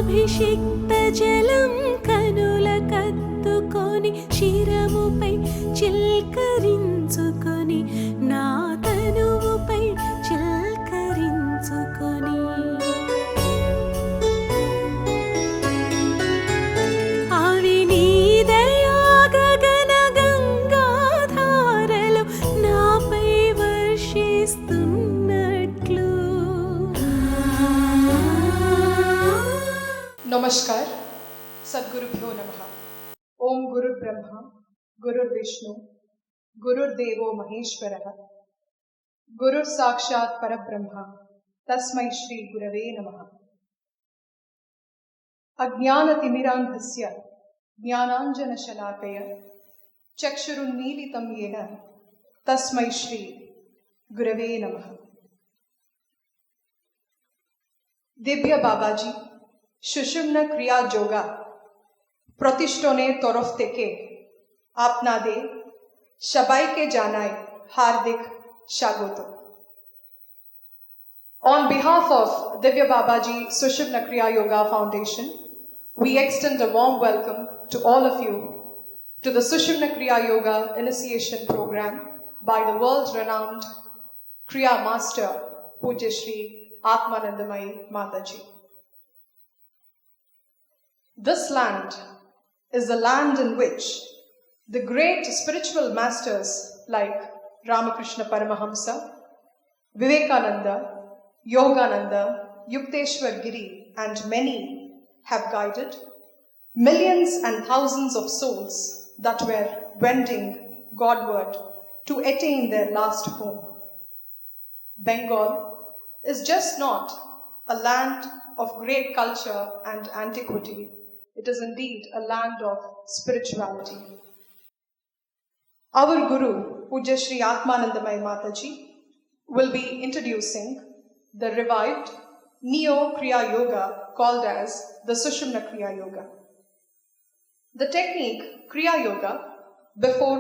అభిషిక్త జలం కనుల కత్తుకొని శిరముపై చిల్కరించుకొని నా తనువుపై చిల్కరించుకొని అవి నీ దయా గగన గంగాధారలు నాపై వర్షిస్తున్నట్లు. नमस्कार. सद्गुरुभ्यो नमः. ओम गुरु ब्रह्मा गुरुर् विष्णु गुरुर्देवो महेश्वरः गुरुर् साक्षात् परब्रह्म तस्मै श्री गुरवे नमः. अज्ञानतिमिरान्धस्य ज्ञानाञ्जनशलाकया चक्षुरुन्मीलितं येन तस्मै श्री गुरवे नमः. दिव्य बाबाजी सुषुम्ना क्रिया योगा प्रतिष्ठोने तरफ থেকে আপনাদের সবাইকে জানাই হার্দিক স্বাগত. On behalf of Divya Babaji Sushumna Kriya Yoga Foundation, we extend a warm welcome to all of you to the Sushumna Kriya Yoga Initiation Program by the world-renowned Kriya Master Pujyasri Aathmanandamayi Mataji. This land is the land in which the great spiritual masters like Ramakrishna Paramahamsa, Vivekananda, Yogananda, Yukteswar Giri and many have guided millions and thousands of souls that were wending Godward to attain their last home. Bengal is just not a land of great culture and antiquity. It is indeed a land of spirituality. Our Guru, Pujyasri Aathmanandamayi Mataji, will be introducing the revived Neo-Kriya Yoga called as the Sushumna Kriya Yoga. The technique Kriya Yoga, before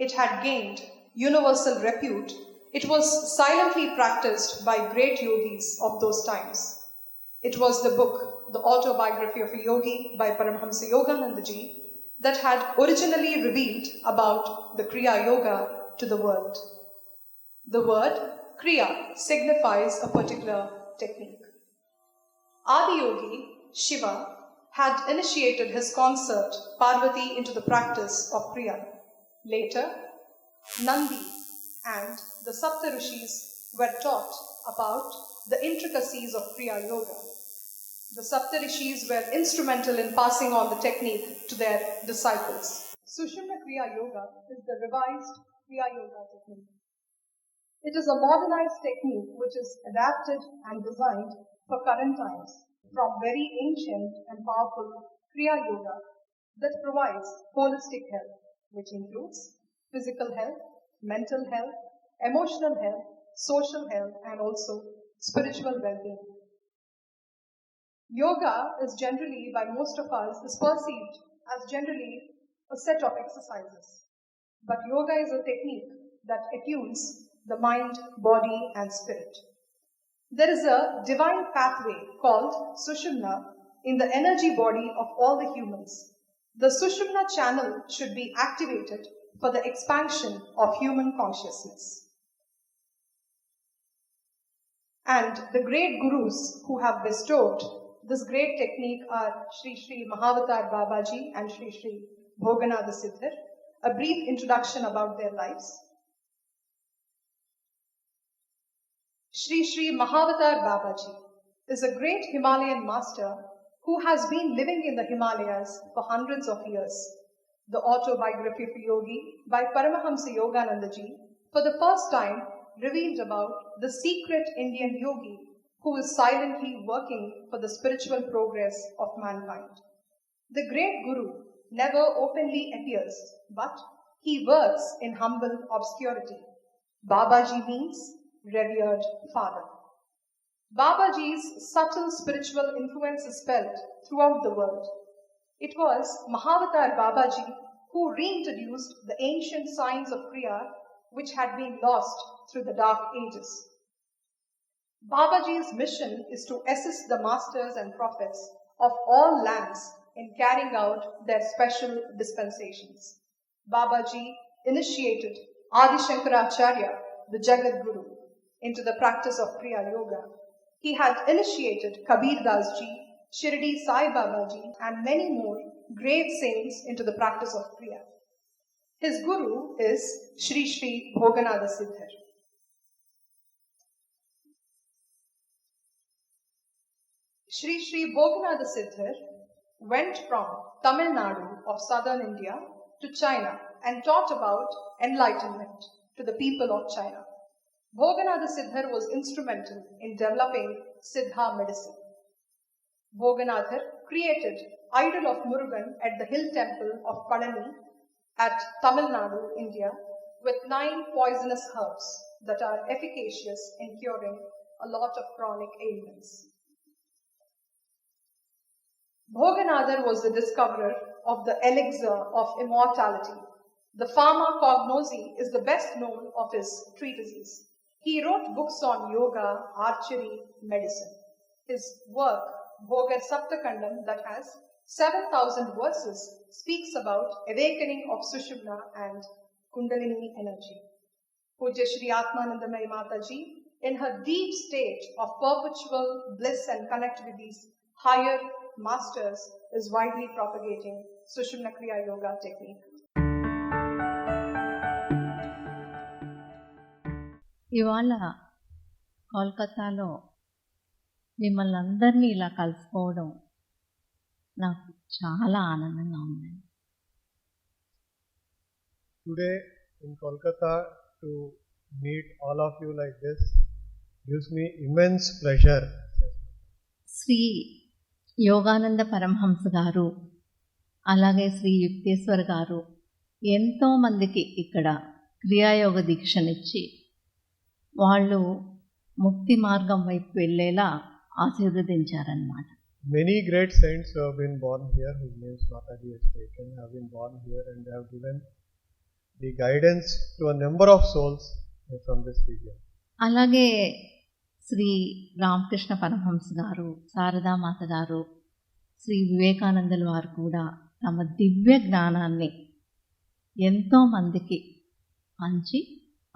it had gained universal repute, it was silently practiced by great yogis of those times. It was the book, The Autobiography of a Yogi by Paramahamsa Yoganandaji, that had originally revealed about the Kriya Yoga to the world. The word Kriya signifies a particular technique. Adi Yogi, Shiva, had initiated his consort Parvati into the practice of Kriya. Later, Nandi and the Saptarishis were taught about the intricacies of Kriya Yoga. The Saptarishis were instrumental in passing on the technique to their disciples. Sushumna Kriya Yoga is the revised Kriya Yoga technique. It is a modernized technique which is adapted and designed for current times from very ancient and powerful Kriya Yoga that provides holistic health, which includes physical health, mental health, emotional health, social health, and also spiritual well-being. Yoga is generally, by most of us, is perceived as generally a set of exercises. But yoga is a technique that attunes the mind, body, and spirit. There is a divine pathway called Sushumna in the energy body of all the humans. The Sushumna channel should be activated for the expansion of human consciousness. And the great gurus who have bestowed this great technique are Sri Mahavatar Babaji and Sri Bhoganatha Siddhar. A brief introduction about their lives. Sri Mahavatar Babaji is a great Himalayan master who has been living in the Himalayas for hundreds of years. The Autobiography of a Yogi by Paramahamsa Yoganandaji for the first time revealed about the secret Indian yogi who is silently working for the spiritual progress of mankind. The great Guru never openly appears, but he works in humble obscurity. Babaji means revered father. Babaji's subtle spiritual influence is felt throughout the world. It was Mahavatar Babaji who reintroduced the ancient science of Kriya which had been lost through the dark ages. Babaji's mission is to assist the masters and prophets of all lands in carrying out their special dispensations. Babaji initiated Adi Shankaracharya, the Jagat Guru, into the practice of Kriya Yoga. He had initiated Kabir Das Ji, Shirdi Sai Babaji, and many more great saints into the practice of Kriya. His guru is Shri Shri Bhoganatha Siddhar. Shri Shri Bhoganatha Siddhar went from Tamil Nadu of southern India to China and taught about enlightenment to the people of China. Bhoganatha Siddhar was instrumental in developing Siddha medicine. Bhoganatha created idol of Murugan at the hill temple of Palani at Tamil Nadu, India, with 9 poisonous herbs that are efficacious in curing a lot of chronic ailments. Bhoganatha was the discoverer of the elixir of immortality. The pharmacognosy is the best known of his treatises. He wrote books on yoga, archery, medicine. His work, Bhogar Saptakandam, that has 7,000 verses, speaks about awakening of Sushumna and Kundalini energy. Pujyasri Aathmanandamayi Mataji, in her deep state of perpetual bliss and connect with these higher masters, is widely propagating Sushumna Kriya Yoga technique. ఇవాళ కోల్కతాలో మిమ్మల్ని అందరినీ ఇలా కలుసుకోవడం నాకు చాలా ఆనందంగా ఉంది. Today in Kolkata to meet all of you like this gives me immense pleasure. Shri Yogananda Paramahamsa గారు, అలాగే శ్రీ యుక్తేశ్వర్ గారు ఎంతోమందికి ఇక్కడ క్రియాయోగ దీక్షనిచ్చి వాళ్ళు ముక్తి మార్గం వైపు వెళ్ళేలా ఆశీర్వదించారన్నమాట. Many great saints who have been born here, whose names Mataji has taken, have been born here and they have given the guidance to a number of souls from this region. అలాగే శ్రీ రామకృష్ణ పరమహంస గారు, శారదామాత గారు, శ్రీ వివేకానందుల వారు కూడా తమ దివ్య జ్ఞానాన్ని ఎంతోమందికి పంచి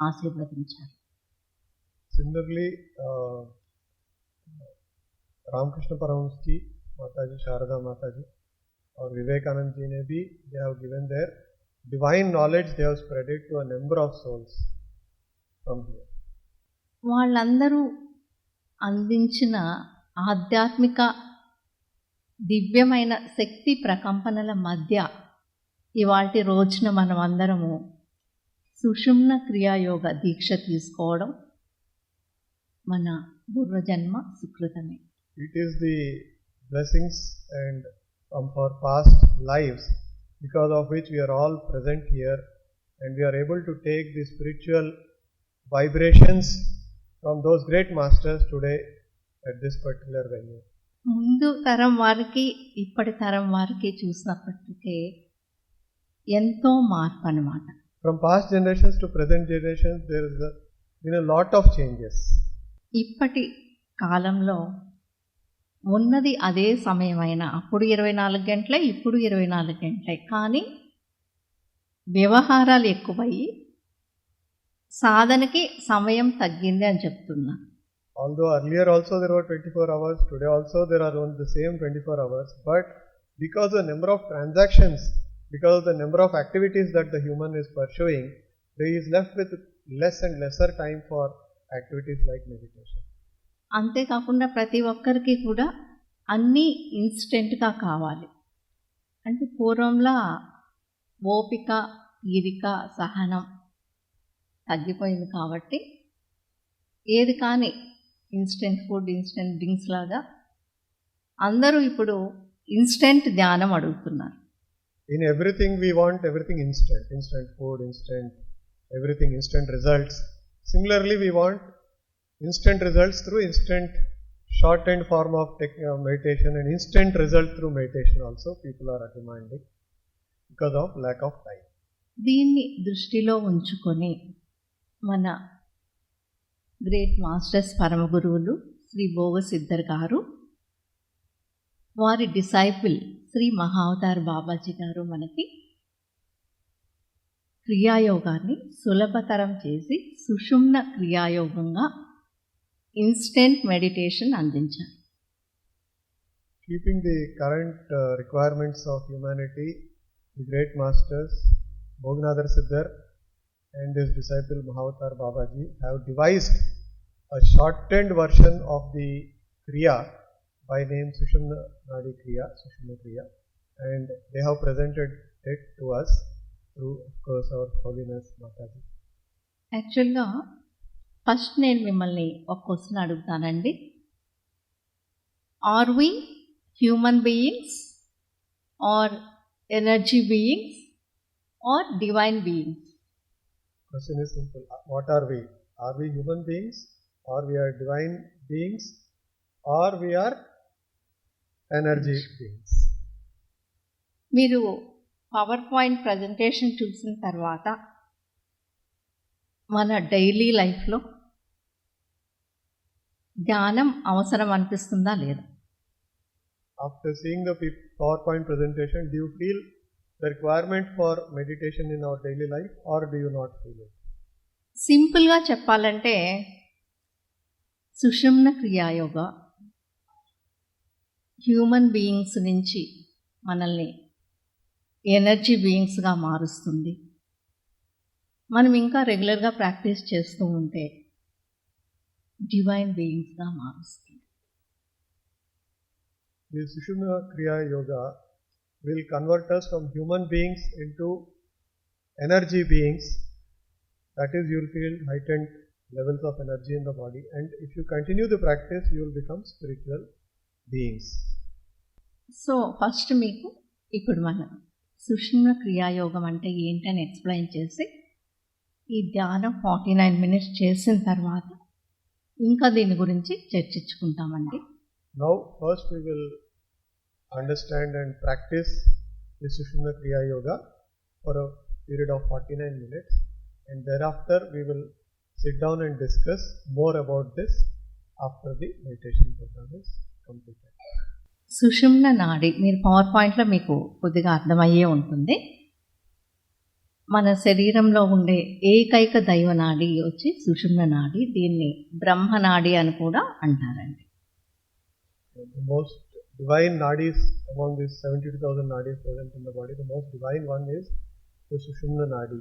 ఆశీర్వదించారు. Similarly, Ramakrishna Paramahamsa ji, Mataji, Sharada Mataji, or Vivekanand ji ne bhi, they have given their divine knowledge, they have spread it to a number of souls from here. వాళ్ళందరూ అందించిన ఆధ్యాత్మిక దివ్యమైన శక్తి ప్రకంపనల మధ్య ఇవాల్టి రోజున మనం అందరము సుషుమ్న క్రియాయోగ దీక్ష తీసుకోవడం మన పూర్వజన్మ సుకృతమే. It is the blessings and from our past lives because of which we are all present here and we are able to take the spiritual vibrations from those great masters today at this particular venue. ముందు తరం వారికి ఇప్పటి తరం వారికి చూసినప్పటికీ ఎంతో మార్పు అన్నమాట. From past generations to present generations there is been a lot of changes. ఇప్పటి కాలంలో ఉన్నది అదే సమయమైనా అప్పుడు 24 గంటలే, ఇప్పుడు 24 గంటలే, కానీ వ్యవహారాలు ఎక్కువయ్యి సాధనకి సమయం తగ్గింది అని చెప్తున్నా. Although earlier also there were 24 hours, today also there are only the same 24 hours, but because of the number of transactions, because of the number of activities that the human is pursuing, he is left with less and lesser time for activities like meditation. అంతేకాకుండా ప్రతి ఒక్కరికి కూడా అన్నీ ఇన్స్టెంట్గా కావాలి. అంటే పూర్వంలా ఓపిక, తీరిక, సహనం తగ్గిపోయింది కాబట్టి ఏది కానీ ఇన్స్టెంట్ ఫుడ్, ఇన్స్టెంట్ డ్రింక్స్ లాగా అందరూ ఇప్పుడు ఇన్స్టెంట్ ధ్యానం అడుగుతున్నారు. In everything we want everything instant, instant food, instant everything, instant results. Similarly we want instant results through instant shortened form of meditation and instant results through meditation also people are demanding because of lack of time. దీన్ని దృష్టిలో ఉంచుకొని మన great masters పరమగురువులు Shri భోగ cider గారు వారి disciple Shri Mahavatar Babaji గారు మనకి క్రియాయోగాన్ని సులభతరం చేసి సుషుమ్న క్రియాయోగంగా ఇన్స్టెంట్ మెడిటేషన్ అందించారు. Keeping the current requirements of humanity, the great masters Bhognadhar Siddhar and his disciple Mahavatar Babaji have devised a shortened version of the Kriya by name Sushumna Nadi Kriya, Sushumna Kriya, and they have presented it to us through, of course, our Holiness Mataji. యాక్చువల్గా first నేను మిమ్మల్ని ఒక question అడుగుతానండి. Are we human beings are energy beings are divine beings? Question is simple. What are we? Are we human beings, or we are divine beings, or we are energy beings? మీరు power point presentation చూసిన తర్వాత మన daily లైఫ్లో ధ్యానం అవసరం అనిపిస్తుందా లేదా? After seeing the PowerPoint presentation, do you feel the requirement for meditation in our daily life, or do you not feel it? సింపుల్గా చెప్పాలంటే సుషుమ్న క్రియాయోగ హ్యూమన్ బీయింగ్స్ నుంచి మనల్ని ఎనర్జీ బీయింగ్స్గా మారుస్తుంది. మనం ఇంకా రెగ్యులర్గా ప్రాక్టీస్ చేస్తూ ఉంటే డివైన్ బీయింగ్స్గా మారుస్తుంది. The Sushumna Kriya Yoga will convert us from human beings into energy beings. That is, you will feel heightened levels of energy in the body, and if you continue the practice, you will become spiritual beings. So first మీకు ఇప్పుడు మనం సుషుమ్న క్రియాయోగం అంటే ఏంటని explain చేసి ఈ ధ్యానం 49 minutes చేసిన తర్వాత ఇంకా దీని గురించి చర్చించుకుంటామండి. Now, first we will understand and practice the Sushumna Kriya Yoga for a period of 49 minutes, and thereafter we will sit down and discuss more about this after the meditation program is completed. సుషుమ్న నాడి మీరు power పాయింట్లో మీకు కొద్దిగా అర్థమయ్యే ఉంటుంది. మన శరీరంలో ఉండే ఏకైక దైవ నాడి వచ్చి సుషుమ్న నాడి. దీన్ని బ్రహ్మనాడి అని కూడా అంటారండి. The most divine nadis among these 72,000 nadis present in the body, the most divine one is the Sushumna Nadi,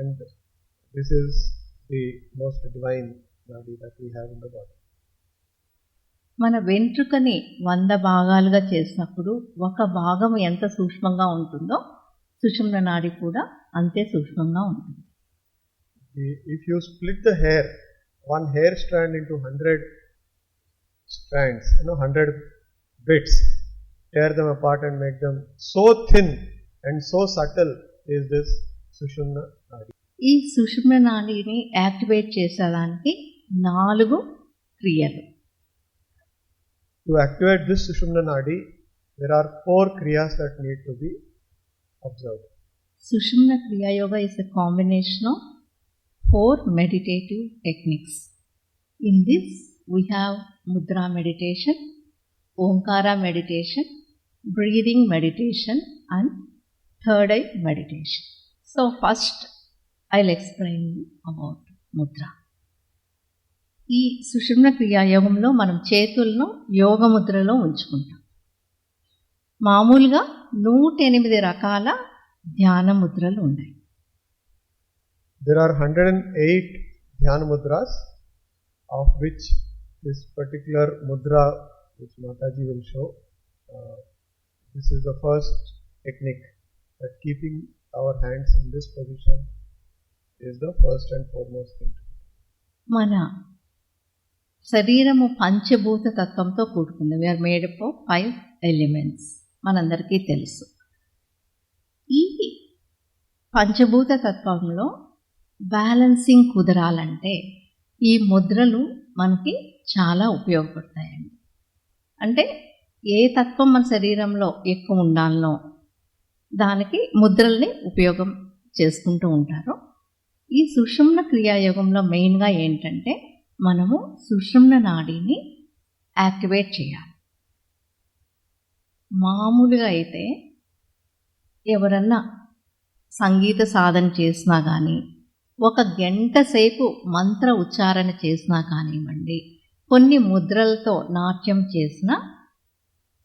and this is the most divine nadi that we have in the body. మన వెంట్రుకని 100 భాగాలుగా చేసినప్పుడు ఒక భాగం ఎంత సూక్ష్మంగా ఉంటుందో సుషుమ్న నాడి కూడా అంతే సూక్ష్మంగా ఉంటుంది. If you split the hair, one hair strand into 100 strands, 100 bits, tear them apart and make them so thin and so subtle is this Sushumna Nadi. ఈ సుషుమ్న నాడిని యాక్టివేట్ చేసేదానికి 4 క్రియలు. To activate this Sushumna Nadi, there are 4 kriyas that need to be observed. Sushumna Kriya Yoga is a combination of 4 meditative techniques. In this, we have Mudra meditation, Omkara meditation, breathing meditation, and third eye meditation. So first, I'll explain about Mudra. ఈ సుషుమ్న క్రియాయోగంలో మనం చేతులను యోగ ముద్రలో ఉంచుకుంటాం. మామూలుగా 108 రకాల ధ్యాన ముద్రలు ఉన్నాయి. There are 108 Dhyana Mudras, of which this particular Mudra, which Mataji will show, this is the first technique, that keeping our hands in this position is the first and foremost thing. మన శరీరము పంచభూత తత్వంతో కూడుకుంది. We are made up of 5 elements. మనందరికీ తెలుసు. ఈ పంచభూత తత్వంలో బ్యాలెన్సింగ్ కుదరాలంటే ఈ ముద్రలు మనకి చాలా ఉపయోగపడతాయండి. అంటే ఏ తత్వం మన శరీరంలో ఎక్కువ ఉండాలనో దానికి ముద్రల్ని ఉపయోగం చేసుకుంటూ ఉంటారు. ఈ సుషుమ్న క్రియాయోగంలో మెయిన్గా ఏంటంటే మనము సుషుమ్న నాడిని యాక్టివేట్ చేయాలి. మామూలుగా అయితే ఎవరన్నా సంగీత సాధన చేసినా కానీ, ఒక గంట సేపు మంత్ర ఉచ్చారణ చేసినా కానివ్వండి, కొన్ని ముద్రలతో నాట్యం చేసిన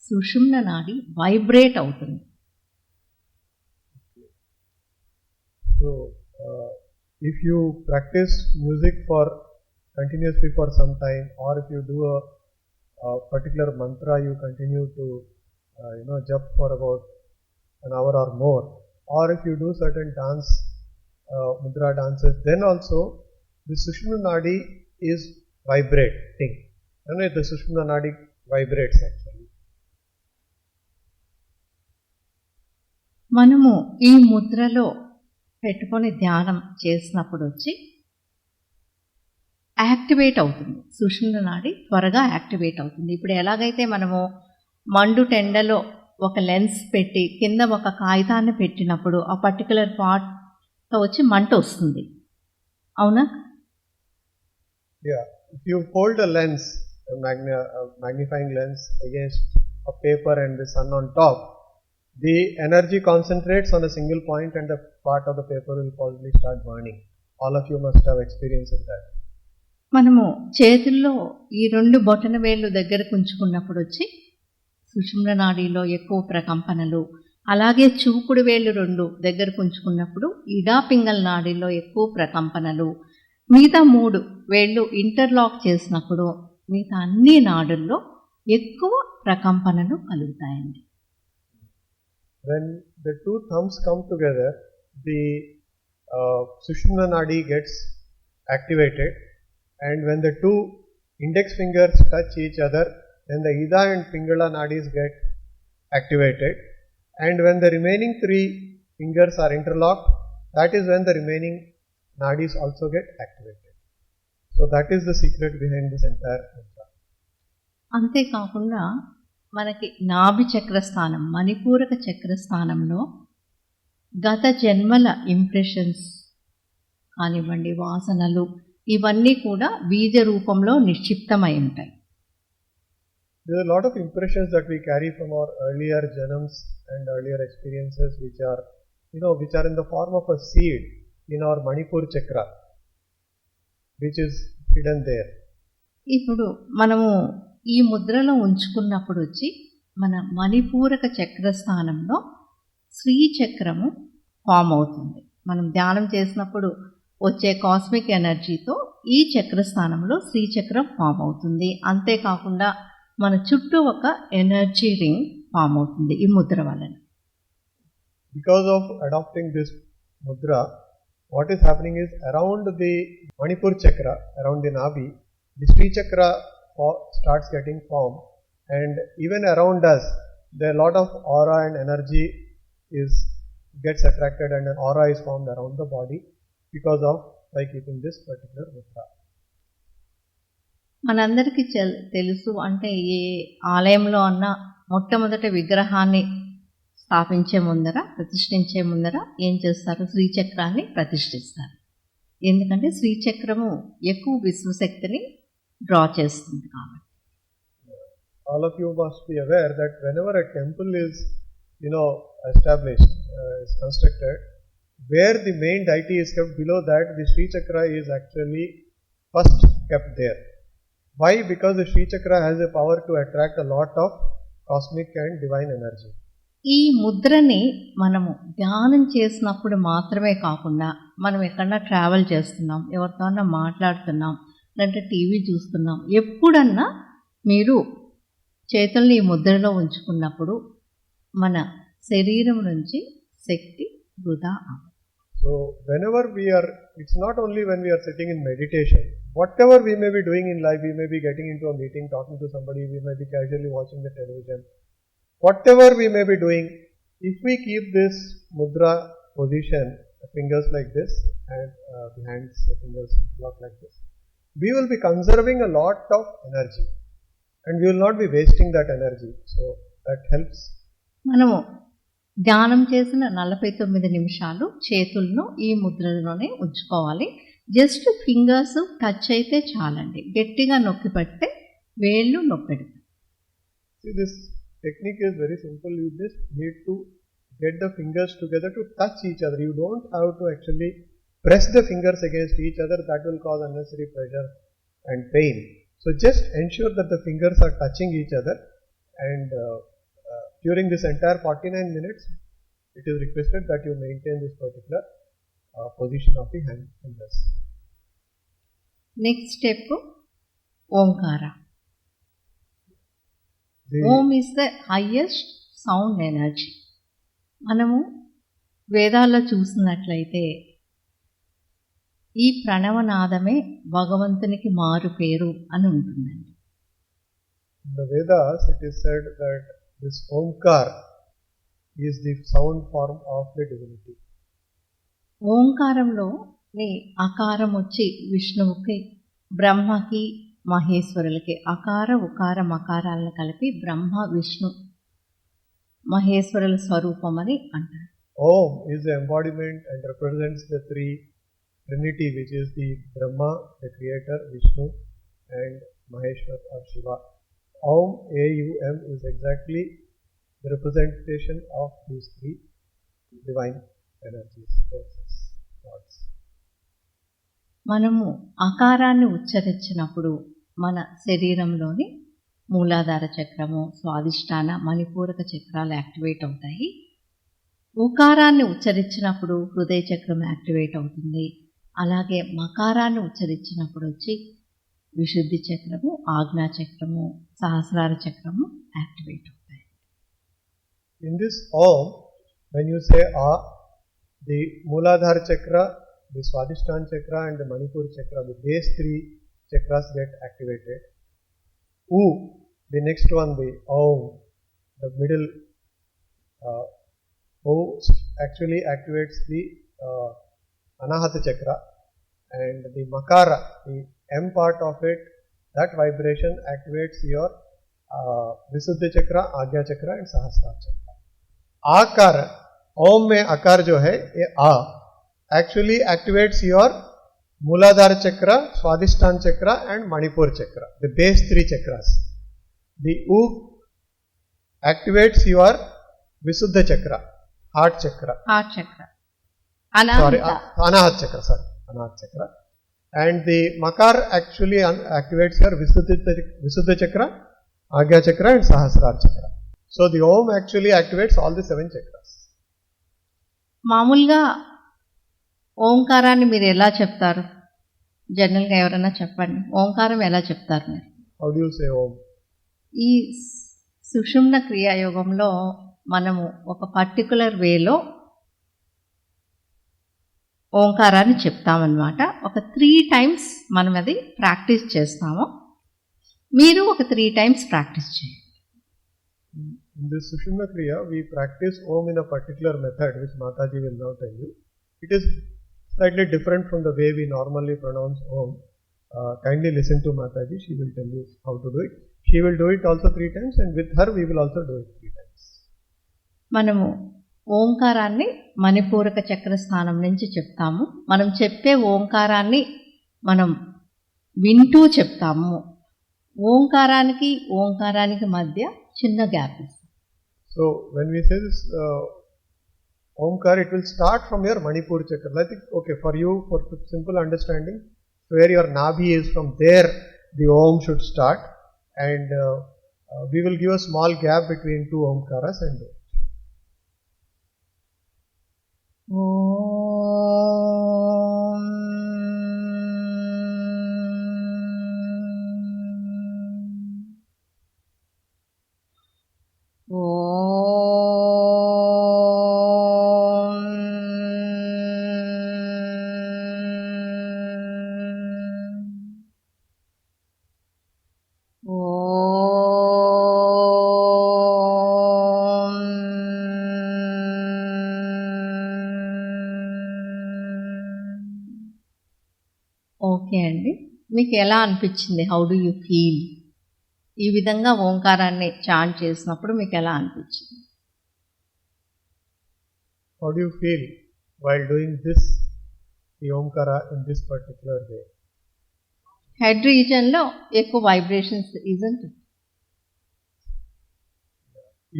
సుషుమ్న నాడి వైబ్రేట్ అవుతుంది. So, if you practice music for continuously for some time, or if you do a particular mantra, you continue to jump for about an hour or more, or if you do certain dance mudra dances, then also the Sushumna Nadi is vibrating. The Sushumna Nadi vibrates actually. మనము ఈ ముద్రలో పెట్టుకొని ధ్యానం చేసినప్పుడు వచ్చి activate అవుతుంది. సుషుమ్న నాడి త్వరగా యాక్టివేట్ అవుతుంది. ఇప్పుడు ఎలాగైతే మనము మండు టెండలో ఒక లెన్స్ పెట్టి కింద ఒక కాగితాన్ని పెట్టినప్పుడు ఆ పర్టికులర్ పార్ట్తో వచ్చి మంట వస్తుంది, అవునా? If you hold a lens, a magnifying lens against a paper and the sun on top, the energy concentrates on a single point and the part of the paper will probably start burning. All of you must have experienced that. మనము చేతుల్లో ఈ 2 బొటన వేళ్ళు దగ్గరకు ఉంచుకున్నప్పుడు వచ్చి సుషుమ్న నాడిలో ఎక్కువ ప్రకంపనలు, అలాగే చూపుడు వేళ్ళు 2 దగ్గరకు ఉంచుకున్నప్పుడు ఇడా పింగళ నాడిలో ఎక్కువ ప్రకంపనలు, మిగతా 3 వేళ్ళు ఇంటర్లాక్ చేసినప్పుడు మిగతా అన్ని నాడుల్లో ఎక్కువ ప్రకంపనలు కలుగుతాయండి. When the 2 thumbs come together, the Sushumna Nadi gets activated, and when the 2 index fingers touch each other, then the Ida and Pingala Nadis get activated, and when the remaining 3 fingers are interlocked, that is when the remaining Nadis also get activated. So that is the secret behind this entire mantra. అంతేకాకుండా మనకి నాభి చక్రస్థానం, మణిపూరక చక్రస్థానంలో గత జన్మల impressions కానివ్వండి, వాసనలు, ఇవన్నీ కూడా బీజ రూపంలో నిక్షిప్తమై ఉంటాయి. There are a lot of impressions that we carry from our earlier janams and earlier experiences, which are in the form of a seed in our Manipur chakra, which is hidden there. ఇప్పుడు మనము ఈ ముద్రలో ఉంచుకున్నప్పుడు వచ్చి మన మణిపూరక చక్రస్థానంలో శ్రీచక్రము form అవుతుంది. మనం ధ్యానం చేసినప్పుడు వచ్చే కాస్మిక్ ఎనర్జీతో ఈ చక్రస్థానంలో శ్రీచక్రం ఫామ్ అవుతుంది. అంతేకాకుండా మన చుట్టూ ఒక ఎనర్జీ రింగ్ ఫామ్ అవుతుంది ఈ ముద్ర వలన. Because of adopting this mudra, what is happening is around the Manipur chakra, around the Nabi, the Sri chakra starts getting formed, and even around us, there are a lot of aura and energy gets attracted, and an aura is formed around the body because of by keeping this particular mudra. మనందరికీ తెలుసు, అంటే ఏ ఆలయంలో అన్నా మొట్టమొదటి విగ్రహాన్ని స్థాపించే ముందర, ప్రతిష్ఠించే ముందర ఏం చేస్తారు? శ్రీచక్రాన్ని ప్రతిష్ఠిస్తారు. ఎందుకంటే శ్రీచక్రము ఎక్కువ విశ్వశక్తిని డ్రా చేస్తుంది కాబట్టి. All of you must be aware that whenever a temple is established, is constructed, where the main deity is kept, below that the Sri Chakra is actually first kept there. Why? Because the Sri Chakra has a power to attract a lot of cosmic and divine energy. ఈ ముద్రని మనము ధ్యానం చేసినప్పుడు మాత్రమే కాకుండా, మనం ఎక్కడన్నా travel చేస్తున్నాం, ఎవరితోన్నా మాట్లాడుతున్నాం, లేదంటే టీవీ చూస్తున్నాం, ఎప్పుడన్నా మీరు చేతుల్ని ఈ ముద్రలో ఉంచుకున్నప్పుడు మన శరీరం నుంచి శక్తి వృధా అవ్వదు. So whenever it's not only when we are sitting in meditation, whatever we may be doing in life, we may be getting into a meeting, talking to somebody, we may be casually watching the television, whatever we may be doing, if we keep this mudra position, fingers like this and the hands, the fingers locked like this, we will be conserving a lot of energy and we will not be wasting that energy. So that helps. మనము ధ్యానం చేసిన 49 నిమిషాలు చేతులను ఈ ముద్రలోనే ఉంచుకోవాలి. Just fingers touch అయితే చాలండి, గట్టిగా నొక్కి పడితే వేళ్ళు నొప్పెడతాయి. See, this technique is very simple. You just need to get the fingers together to touch each other. You don't have to actually press the fingers against each other. That will cause unnecessary pressure and pain. So just ensure that the fingers are touching each other, and during this entire 49 minutes, it is requested that you maintain this particular position of the hand fingers. Next step, Omkara. Om is the highest sound energy. మనము వేదాల్లో చూసినట్లయితే ఈ ప్రణవనాదమే భగవంతునికి మారు పేరు అని ఉంటుందండి. In the Vedas, it is said that this Omkara is the sound form of the divinity. ఓంకారంలో అకారం వచ్చి విష్ణువుకి, బ్రహ్మకి, మహేశ్వరులకి అకార ఉకార మకారాలను కలిపి బ్రహ్మ విష్ణు మహేశ్వరుల స్వరూపం అని అంటారు. Om is the embodiment and represents the three Trinity, which is the Brahma, the creator, Vishnu, and Maheshwar or Shiva. Om, A-U-M, is exactly the representation of these three divine energies, forces, gods. మనము అకారాన్ని ఉచ్చరించినప్పుడు మన శరీరంలోని మూలాధార చక్రము, స్వాదిష్టాన, మణిపూరక చక్రాలు activate అవుతాయి. ఉకారాన్ని ఉచ్చరించినప్పుడు హృదయ చక్రం యాక్టివేట్ అవుతుంది. అలాగే మకారాన్ని ఉచ్చరించినప్పుడు వచ్చి విశుద్ధి చక్రము, ఆజ్ఞా చక్రము, సహస్రార చక్రము యాక్టివేట్ అవుతాయి. In this Om, when you say A, the Mooladhara chakra, the Swadhisthana chakra and the Manipur chakra, the base three chakras get activated. U, the next one, the Om, the middle O actually activates the Anahata chakra, and the Makara, the M part of it, that vibration activates your Visuddha chakra, Agya chakra and Sahasrara chakra. Akar, Om में आकार जो है ये आ actually activates your Mooladhara chakra, Swadhisthana chakra and Manipur chakra, the base three chakras. The U activates your Visuddha chakra, heart chakra. Heart చక్ర, Anahat chakra, Anahat chakra. And the Makar actually activates your Visuddha chakra, Agya chakra and Sahasrara chakra. So the Om actually activates all the 7 chakras. మామూలుగా ఓంకారాన్ని మీరు ఎలా చెప్తారు? జనరల్గా ఎవరైనా చెప్పండి, ఓంకారం ఎలా చెప్తారు మీరు? How do you say Om? ఈ సుషుమ్న క్రియాయోగంలో మనము ఒక పర్టికులర్ వేలో ఓంకారాన్ని చెప్తామన్నమాట. ఒక 3 times మనం అది ప్రాక్టీస్ చేస్తాము. మీరు ఒక 3 times ప్రాక్టీస్ చేయండి. In this Sushumna Kriya, we practice Om in a particular method, which Mataji will now tell you. It is slightly different from the way we normally pronounce Om. Kindly listen to Mataji, she will tell you how to do it. She will do it also 3 times, and with her we will also do it 3 times. మనము ఓంకారాన్ని మణిపూరక చక్ర స్థానం నుంచి చెప్తాము. మనం చెప్పే ఓంకారాన్ని మనం వింటూ చెప్తాము. ఓంకారానికి మధ్య చిన్న గ్యాప్ ఇస్తాం. So when we say this Omkara, it will start from your Manipur chakra. I think, okay, for you, for simple understanding, where your Nabhi is, from there the Om should start, and we will give a small gap between 2 Omkaras and okay అండి, మీకు ఎలా అనిపించింది? How do you feel? ఈ విధంగా ఓంకారాన్ని chant చేసినప్పుడు మీకు ఎలా అనిపించింది? How do you feel while doing this, the Omkara in this particular way? Head రీజన్లో ఎక్కువ vibrations isn't.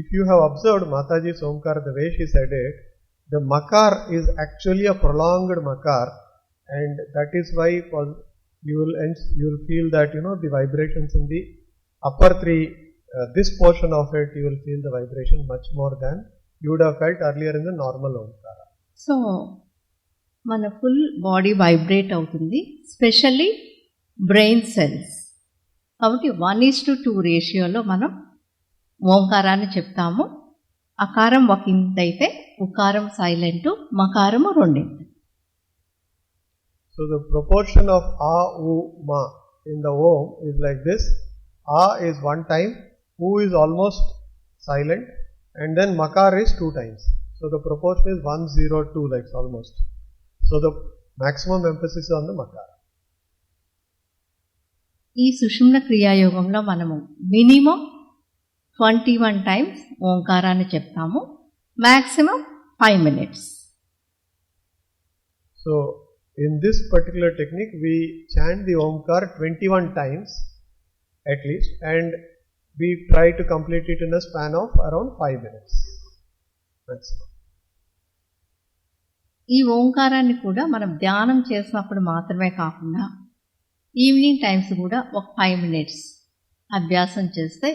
if you have observed Mataji's Omkara, the way she said it, the makar is actually a prolonged makar, and that is why you will feel that the vibrations in the upper three, this portion of it, you will feel the vibration much more than you would have felt earlier in the normal Omkara. So మన full body vibrate అవుతుంది, specially brain cells. కాబట్టి 1:2 రేషియోలో మనం ఓంకారాన్ని చెప్తాము. అకారం ఒక ఇంత అయితే ఉకారం silent, మకారము రెండింత. So the proportion of A, U, Ma in the Om is like this. A is 1 time, U is almost silent, and then Makar is 2 times. So the proportion is 1:2, like almost. So the maximum emphasis is on the Makar. ఈ సుషుమ్న క్రియాయోగంలో మనము minimum 21 times ఓంకారాన్ని చెప్తాము, maximum 5 minutes. So in this particular technique, we chant the Omkar 21 times at least, and we try to complete it in a span of around 5 minutes. Maximum. ఈ ఓంకారాన్ని కూడా మనం ధ్యానం చేసినప్పుడు మాత్రమే కాకుండా ఈవినింగ్ టైమ్స్ కూడా ఒక 5 minutes అభ్యాసం చేస్తే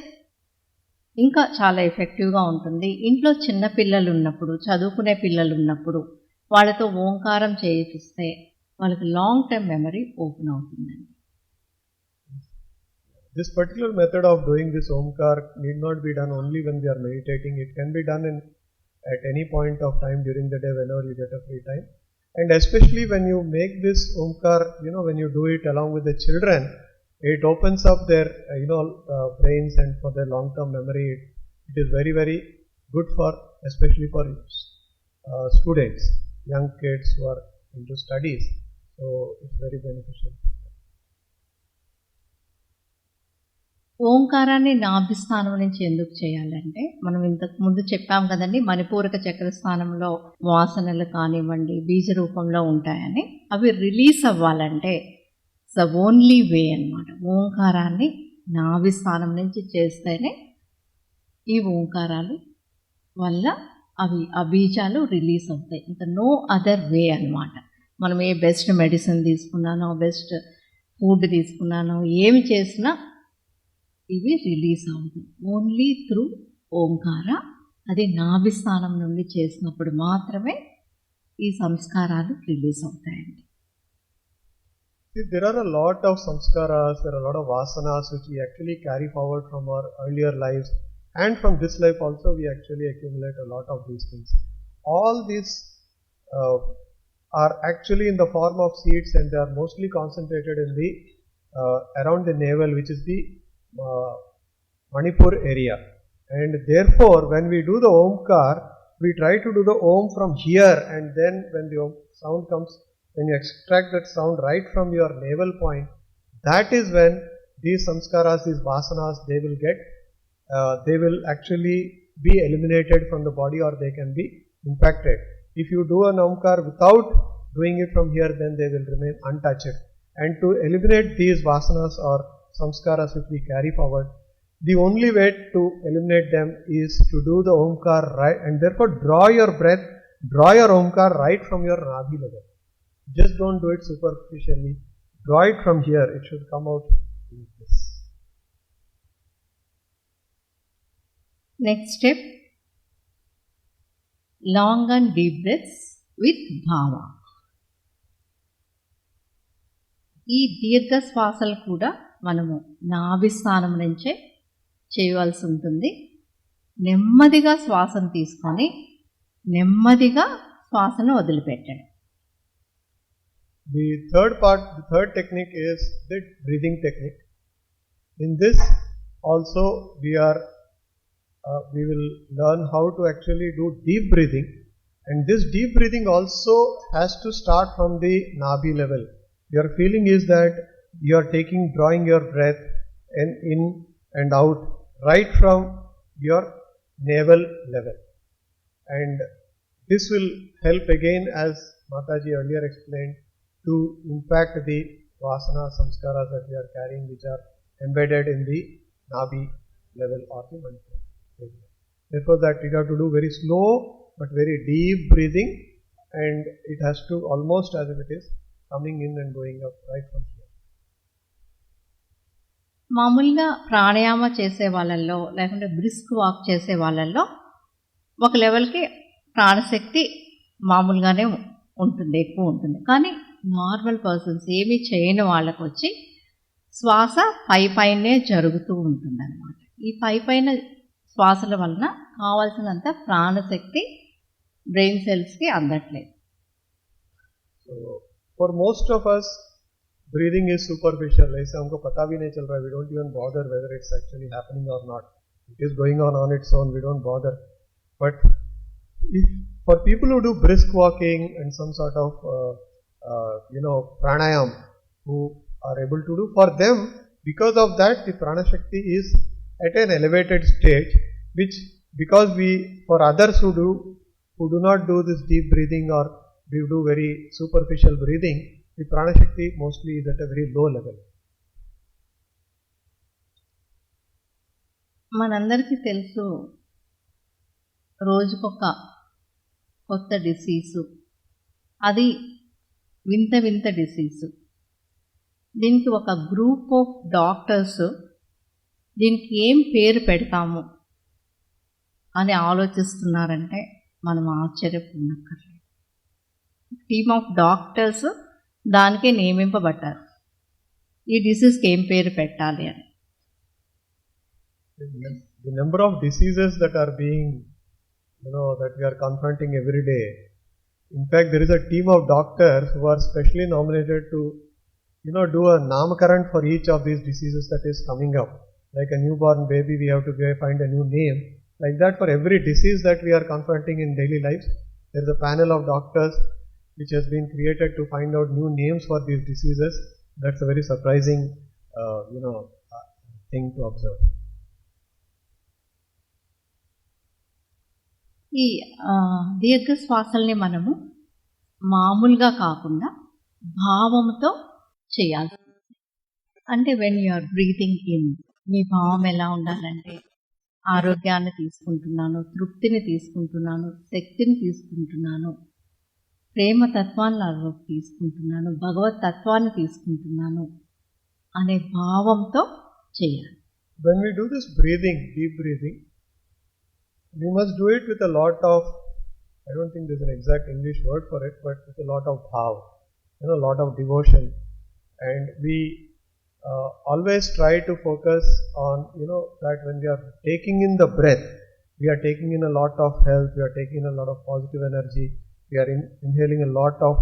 ఇంకా చాలా ఎఫెక్టివ్గా ఉంటుంది. ఇంట్లో చిన్న పిల్లలు ఉన్నప్పుడు, చదువుకునే పిల్లలు ఉన్నప్పుడు వాళ్ళతో ఓంకారం చేయిస్తే వాళ్ళకి లాంగ్ టర్మ్ మెమరీ ఓపెన్ అవుతుందండి. This particular method of doing this Omkar need not be done only when we are meditating. It can be done at any point of time during the day whenever you get a free time. And especially when you make this Omkar, when you do it along with the children, it opens up their brains, and for their long term memory it is very, very good for, especially for students, young kids who are into studies. So it's very beneficial. ఓంకారాన్ని నాభిస్థానం నుంచి ఎందుకు చేయాలంటే, మనం ఇంతకు ముందు చెప్పాం కదండి, మణిపూరక చక్రస్థానంలో వాసనలు కానివ్వండి బీజ రూపంలో ఉంటాయని, అవి రిలీజ్ అవ్వాలంటే ద ఓన్లీ వే అన్నమాట. ఓంకారాన్ని నాభిస్థానం నుంచి చేస్తేనే ఈ ఓంకారాలు వల్ల అవి ఆ బీజాలు రిలీజ్ అవుతాయి. ఇంకా నో అదర్ వే అన్నమాట. మనం ఏ బెస్ట్ మెడిసిన్ తీసుకున్నానో, బెస్ట్ ఫుడ్ తీసుకున్నానో, ఏమి చేసినా ఇవి రిలీజ్ అవుతాయి ఓన్లీ త్రూ ఓంకార. అది నాభిస్థానం నుండి చేసినప్పుడు మాత్రమే ఈ సంస్కారాలు రిలీజ్ అవుతాయండి. See, there are a lot of samskaras, there are a lot of vasanas which we actually carry forward from our earlier lives, and from this life also we actually accumulate a lot of these things. All these are actually in the form of seeds, and they are mostly concentrated in the around the navel, which is the Manipur area. And therefore when we do the Omkar, we try to do the Om from here, and then when the sound comes, when you extract that sound right from your navel point, that is when these samskaras, these vasanas, they will actually be eliminated from the body, or they can be impacted. If you do an Omkar without doing it from here, then they will remain untouched. And to eliminate these vasanas or samskaras which we carry forward, the only way to eliminate them is to do the Omkar right, and therefore draw your breath, draw your Omkar right from your Nadi level. Just don't do it superficially. Draw it from here. It should come out like this. Next step, long and deep breaths with bhava. ఈ దీర్ఘ శ్వాసలు కూడా మనము నాభిస్థానం నుంచే చేయవలసి ఉంటుంది. నెమ్మదిగా శ్వాసను తీసుకొని నెమ్మదిగా శ్వాసను వదిలిపెట్టండి. The third technique is the breathing technique. In this also we will learn how to actually do deep breathing, and this deep breathing also has to start from the Nabi level. Your feeling is that you are drawing your breath in and out right from your navel level, and this will help again, as Mataji earlier explained, to impact the vasana samskaras that we are carrying, which are embedded in the Nabi level or the Manipur area. Therefore, that you have to do very slow but very deep breathing, and it has to almost as if it is coming in and going up right from here. మామూలుగా ప్రాణాయామ చేసే వాళ్ళల్లో లేకుంటే brisk walk చేసే వాళ్ళల్లో ఒక లెవెల్కి ప్రాణశక్తి మామూలుగానే ఉంటుంది, ఎక్కువ ఉంటుంది. కానీ నార్మల్ పర్సన్స్ ఏమీ చేయని వాళ్ళకు వచ్చి శ్వాస పైనే జరుగుతూ ఉంటుంది అన్నమాట. ఈ పైన శ్వాసల వలన కావాల్సినంత ప్రాణశక్తి బ్రెయిన్ సెల్స్కి అందట్లేదు. So, for most of us, breathing is superficial. ऐसे हमको पता भी नहीं चल रहा है. We don't even bother whether it's actually happening or not. It is going on its own. We don't bother. But if for people who do brisk walking and some sort of pranayam, who are able to do, for them, because of that, the prana shakti is at an elevated stage, which because for others who do not do this deep breathing or we do very superficial breathing, the prana shakti mostly is at a very low level. మనందరికీ తెలుసు, రోజుకొక కొత్త disease, అది వింత disease. దీనికి ఒక group of doctors దీనికి ఏం పేరు పెడతాము అని ఆలోచిస్తున్నారంటే మనం ఆశ్చర్యపోనక్కర్లేదు. టీమ్ ఆఫ్ డాక్టర్స్ దానికే నియమింపబడ్డారు, ఈ డిసీజ్కి ఏం పేరు పెట్టాలి అని. The number of diseases that are being, that we are confronting every day. In fact, there is a team of doctors who are specially nominated to, do a namakaran for each of these diseases that is coming up. Like a newborn baby, we have to find a new name. Like that, for every disease that we are confronting in daily lives, there is a panel of doctors which has been created to find out new names for these diseases. That's a very surprising, thing to observe. ఈ దీర్ఘ శ్వాసల్ని మనము మామూలుగా కాకుండా భావంతో చేయాలి. అంటే when you are breathing in, మీ భావం ఎలా ఉండాలంటే ఆరోగ్యాన్ని తీసుకుంటున్నాను, తృప్తిని తీసుకుంటున్నాను, శక్తిని తీసుకుంటున్నాను, ప్రేమతత్వాన్ని అరువుకు తీసుకుంటున్నాను, భగవత్ తత్వాన్ని తీసుకుంటున్నాను అనే భావంతో చేయాలి. When we do this breathing, deep breathing, we must do it with a lot of, I don't think there's an exact English word for it, but with a lot of bhav, a lot of devotion. And we always try to focus on, that when we are taking in the breath, we are taking in a lot of health, we are taking in a lot of positive energy, we are inhaling a lot of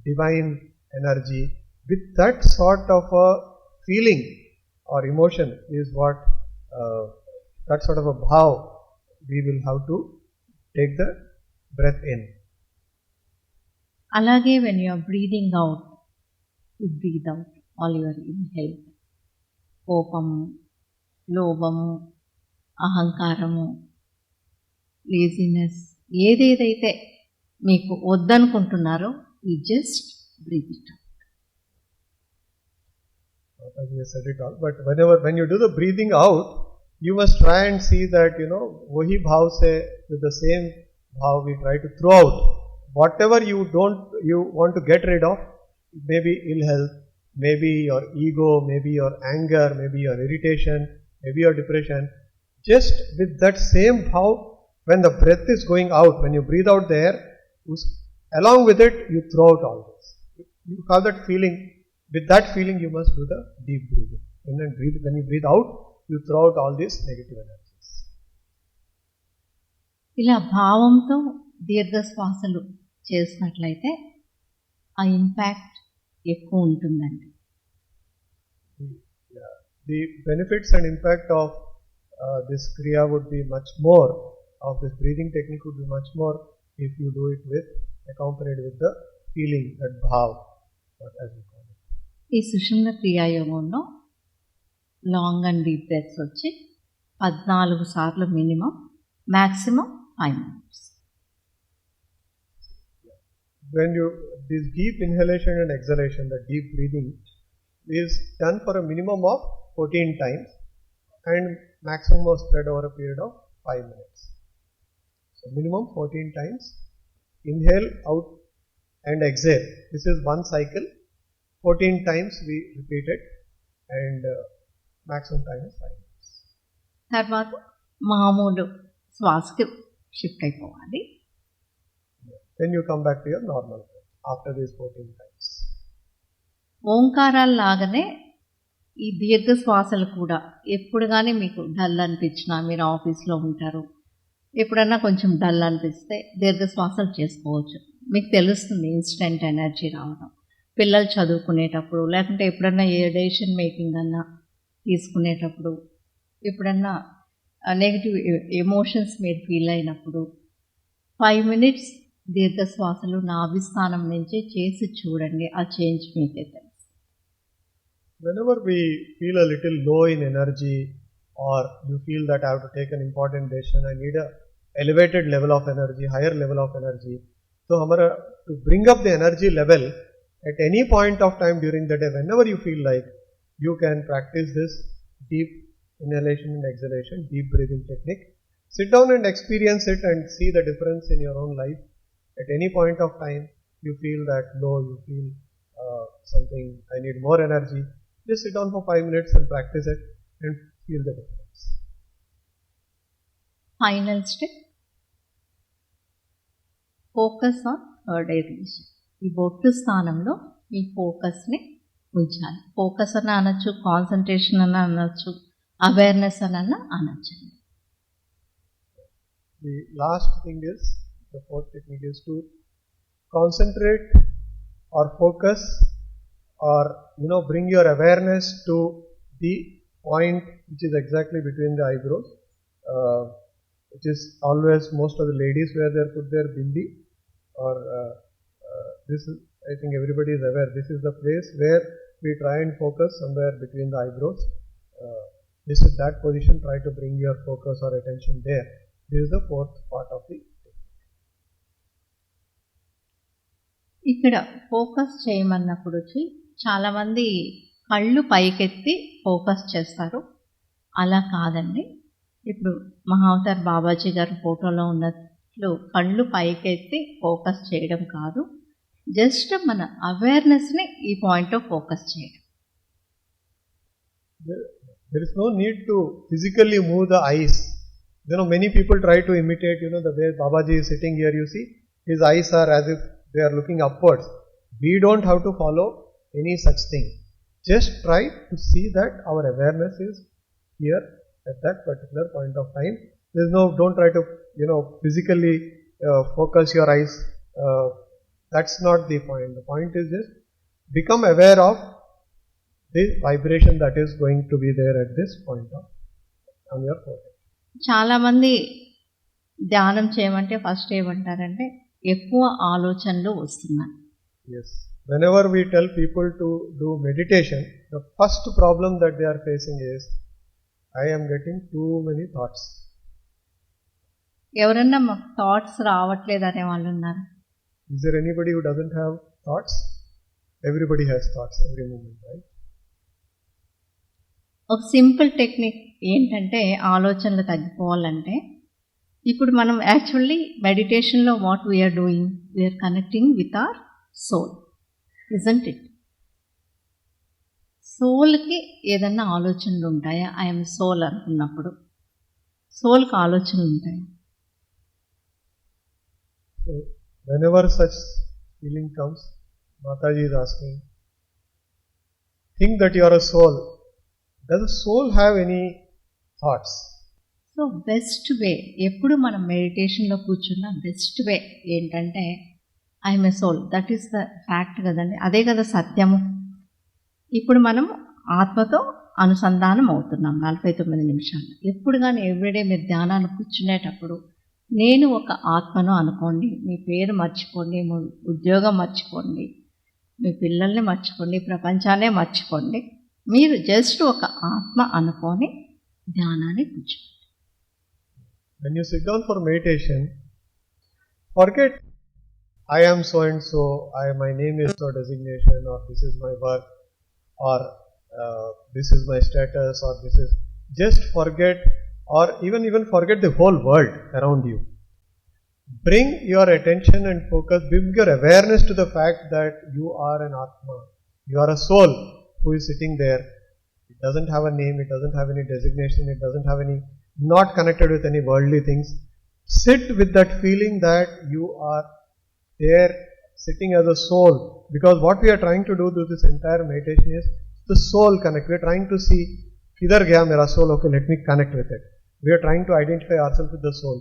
divine energy. With that sort of a feeling or emotion is what, that sort of a bhav, we will have to take the breath in. అలాగే when you are breathing out, you breathe out all your inhale. కోపము, లోభము, అహంకారము, laziness, ఏదేదైతే మీకు వద్దనుకుంటున్నారో you just breathe it out. You said it all, but when you do the breathing out, you must try and see that, wahi bhav se, with the same bhav we try to throw out whatever you want to get rid of, maybe ill health, maybe your ego, maybe your anger, maybe your irritation, maybe your depression. Just with that same bhav, when the breath is going out, when you breathe out the air, along with it you throw out all this. You have that feeling. With that feeling you must do the deep breathing. When you breathe out, you throw out all these negative energies. ఇలా భావంతో దీర్ఘ శ్వాసలు చేసినట్లయితే ఆ impact ఎక్కువ ఉంటుందండి. The benefits and impact of this kriya would be much more, of this breathing technique would be much more if you do it accompanied with the feeling, that bhav, as we call it. ఈ సుషుమ్న క్రియాయోగంలో long and deep breaths వచ్చి 14 సార్లు minimum, maximum 5 minutes. When this deep inhalation and exhalation, the deep breathing is done for a minimum of 14 times and maximum was spread over a period of 5 minutes. minimum 14 times. Inhale, out and exhale. This is one cycle. 14 times we repeat it, and maximum time is 5 minutes. తర్వాత మామూలు శ్వాసకి shift అయిపోవాలి. Then you come back to your normal breath after these 14 times. ఓంకారాలు లాగానే ఈ దీర్ఘ శ్వాసలు కూడా ఎప్పుడు కానీ మీకు డల్ అనిపించినా, మీరు ఆఫీస్లో ఉంటారు, ఎప్పుడన్నా కొంచెం డల్ అనిపిస్తే దీర్ఘ శ్వాసలు చేసుకోవచ్చు. మీకు తెలుస్తుంది ఇన్స్టెంట్ ఎనర్జీ రావడం. పిల్లలు చదువుకునేటప్పుడు, లేకుంటే ఎప్పుడన్నా ఏ డెసిషన్ మేకింగ్ అన్నా తీసుకునేటప్పుడు, ఎప్పుడన్నా నెగిటివ్ ఎమోషన్స్ మీరు ఫీల్ అయినప్పుడు 5 minutes దీర్ఘ శ్వాసలు నాభిస్థానం నుంచి చేసి చూడండి. ఆ చేంజ్ మీకే తెలుసు. Whenever we feel a little low in energy, or you feel that I have to take an important decision, I need a elevated level of energy, higher level of energy. So hamara to bring up the energy level at any point of time during the day, whenever you feel like, you can practice this deep inhalation and exhalation, deep breathing technique. Sit down and experience it and see the difference in your own life. At any point of time you feel that low, you feel something, I need more energy, just sit down for 5 minutes and practice it and feel the difference. Final step, focus on third I reason. ఈ బొట్టు స్థానంలో మీ ఫోకస్ని ఉంచాలి. Focus అని అనొచ్చు, concentration అని అనొచ్చు, awareness అని అనొచ్చు. The last thing is, the fourth technique is to concentrate or focus, or bring your awareness to the point which is exactly between the eyebrows, which is always most of the ladies where they put their bindi, or this is, I think everybody is aware, this is the place where we try and focus somewhere between the eyebrows. This is that position, try to bring your focus or attention there. This is the fourth part of the technique. ఇక్కడ focus చేయమన్నప్పుడు చాలామంది కళ్ళు పైకెత్తి focus చేస్తారు. అలా కాదండి. ఇప్పుడు మహావతార్ బాబాజీ గారు ఫోటోలో ఉన్నట్లు కళ్ళు పైకెత్తి ఫోకస్ చేయడం కాదు, జస్ట్ మన అవేర్నెస్ని ఈ పాయింట్ ఆఫ్ ఫోకస్ చేయడం. There is no need to physically move the eyes. Many people try to imitate, the way Babaji is sitting here, you see, his eyes are as if they are looking upwards. We don't have to follow any such thing. Just try to see that our awareness is here at that particular point of time. Don't try to, physically focus your eyes. That's not the point. The point is just become aware of the vibration that is going to be there at this point on your forehead. చాలామంది ధ్యానం చేయమంటే first ఏమంటారంటే ఎక్కువ ఆలోచనలు వస్తున్నాయి. Yes. Whenever we tell people to do meditation, the first problem that they are facing is, I am getting too many thoughts. ఎవరన్నా మాకు thoughts రావట్లేదు అనే వాళ్ళు ఉన్నారు? Is there anybody who doesn't have thoughts? Everybody has thoughts every moment, right? ఒక simple technique ఏంటంటే ఆలోచనలు తగ్గిపోవాలంటే, ఇప్పుడు మనం యాక్చువల్లీ మెడిటేషన్లో what we are doing, we are connecting with our soul, isn't it? సోల్కి ఏదన్నా ఆలోచనలు ఉంటాయా? ఐఎమ్ సోల్ అనుకున్నప్పుడు సోల్కి ఆలోచనలు ఉంటాయా? So, whenever such feeling comes, Mataji is asking, think that you are a soul. Does the soul have any thoughts? So best way, ఎప్పుడు మనం మెడిటేషన్లో కూర్చున్న బెస్ట్ వే ఏంటంటే I'm a soul, that is the fact కదండి, అదే కదా సత్యము. ఇప్పుడు మనం ఆత్మతో అనుసంధానం అవుతున్నాం 49 నిమిషాలు. ఎప్పుడు కానీ ఎవ్రీడే మీరు ధ్యానాన్ని కూర్చునేటప్పుడు నేను ఒక ఆత్మను అనుకోండి. మీ పేరు మర్చిపోండి, మీ ఉద్యోగం మర్చిపోండి, మీ పిల్లల్ని మర్చిపోండి, ప్రపంచాన్నే మర్చిపోండి. మీరు జస్ట్ ఒక ఆత్మ అనుకొని ధ్యానాన్ని కూర్చోండి. When you sit down for meditation, forget I am so and so, my name is so designation, or this is my work, or this is my status, or this is, just forget, or even forget the whole world around you. bring your attention and focus, bring your awareness to the fact that you are an Atma. You are a soul who is sitting there. It doesn't have a name, it doesn't have any designation, it doesn't have any, not connected with any worldly things. Sit with that feeling that you are there sitting as a soul, because what we are trying to do through this entire meditation is the soul connect. We are trying to see, kidhar gaya mera soul, okay, let me connect with it. We are trying to identify ourselves with the soul.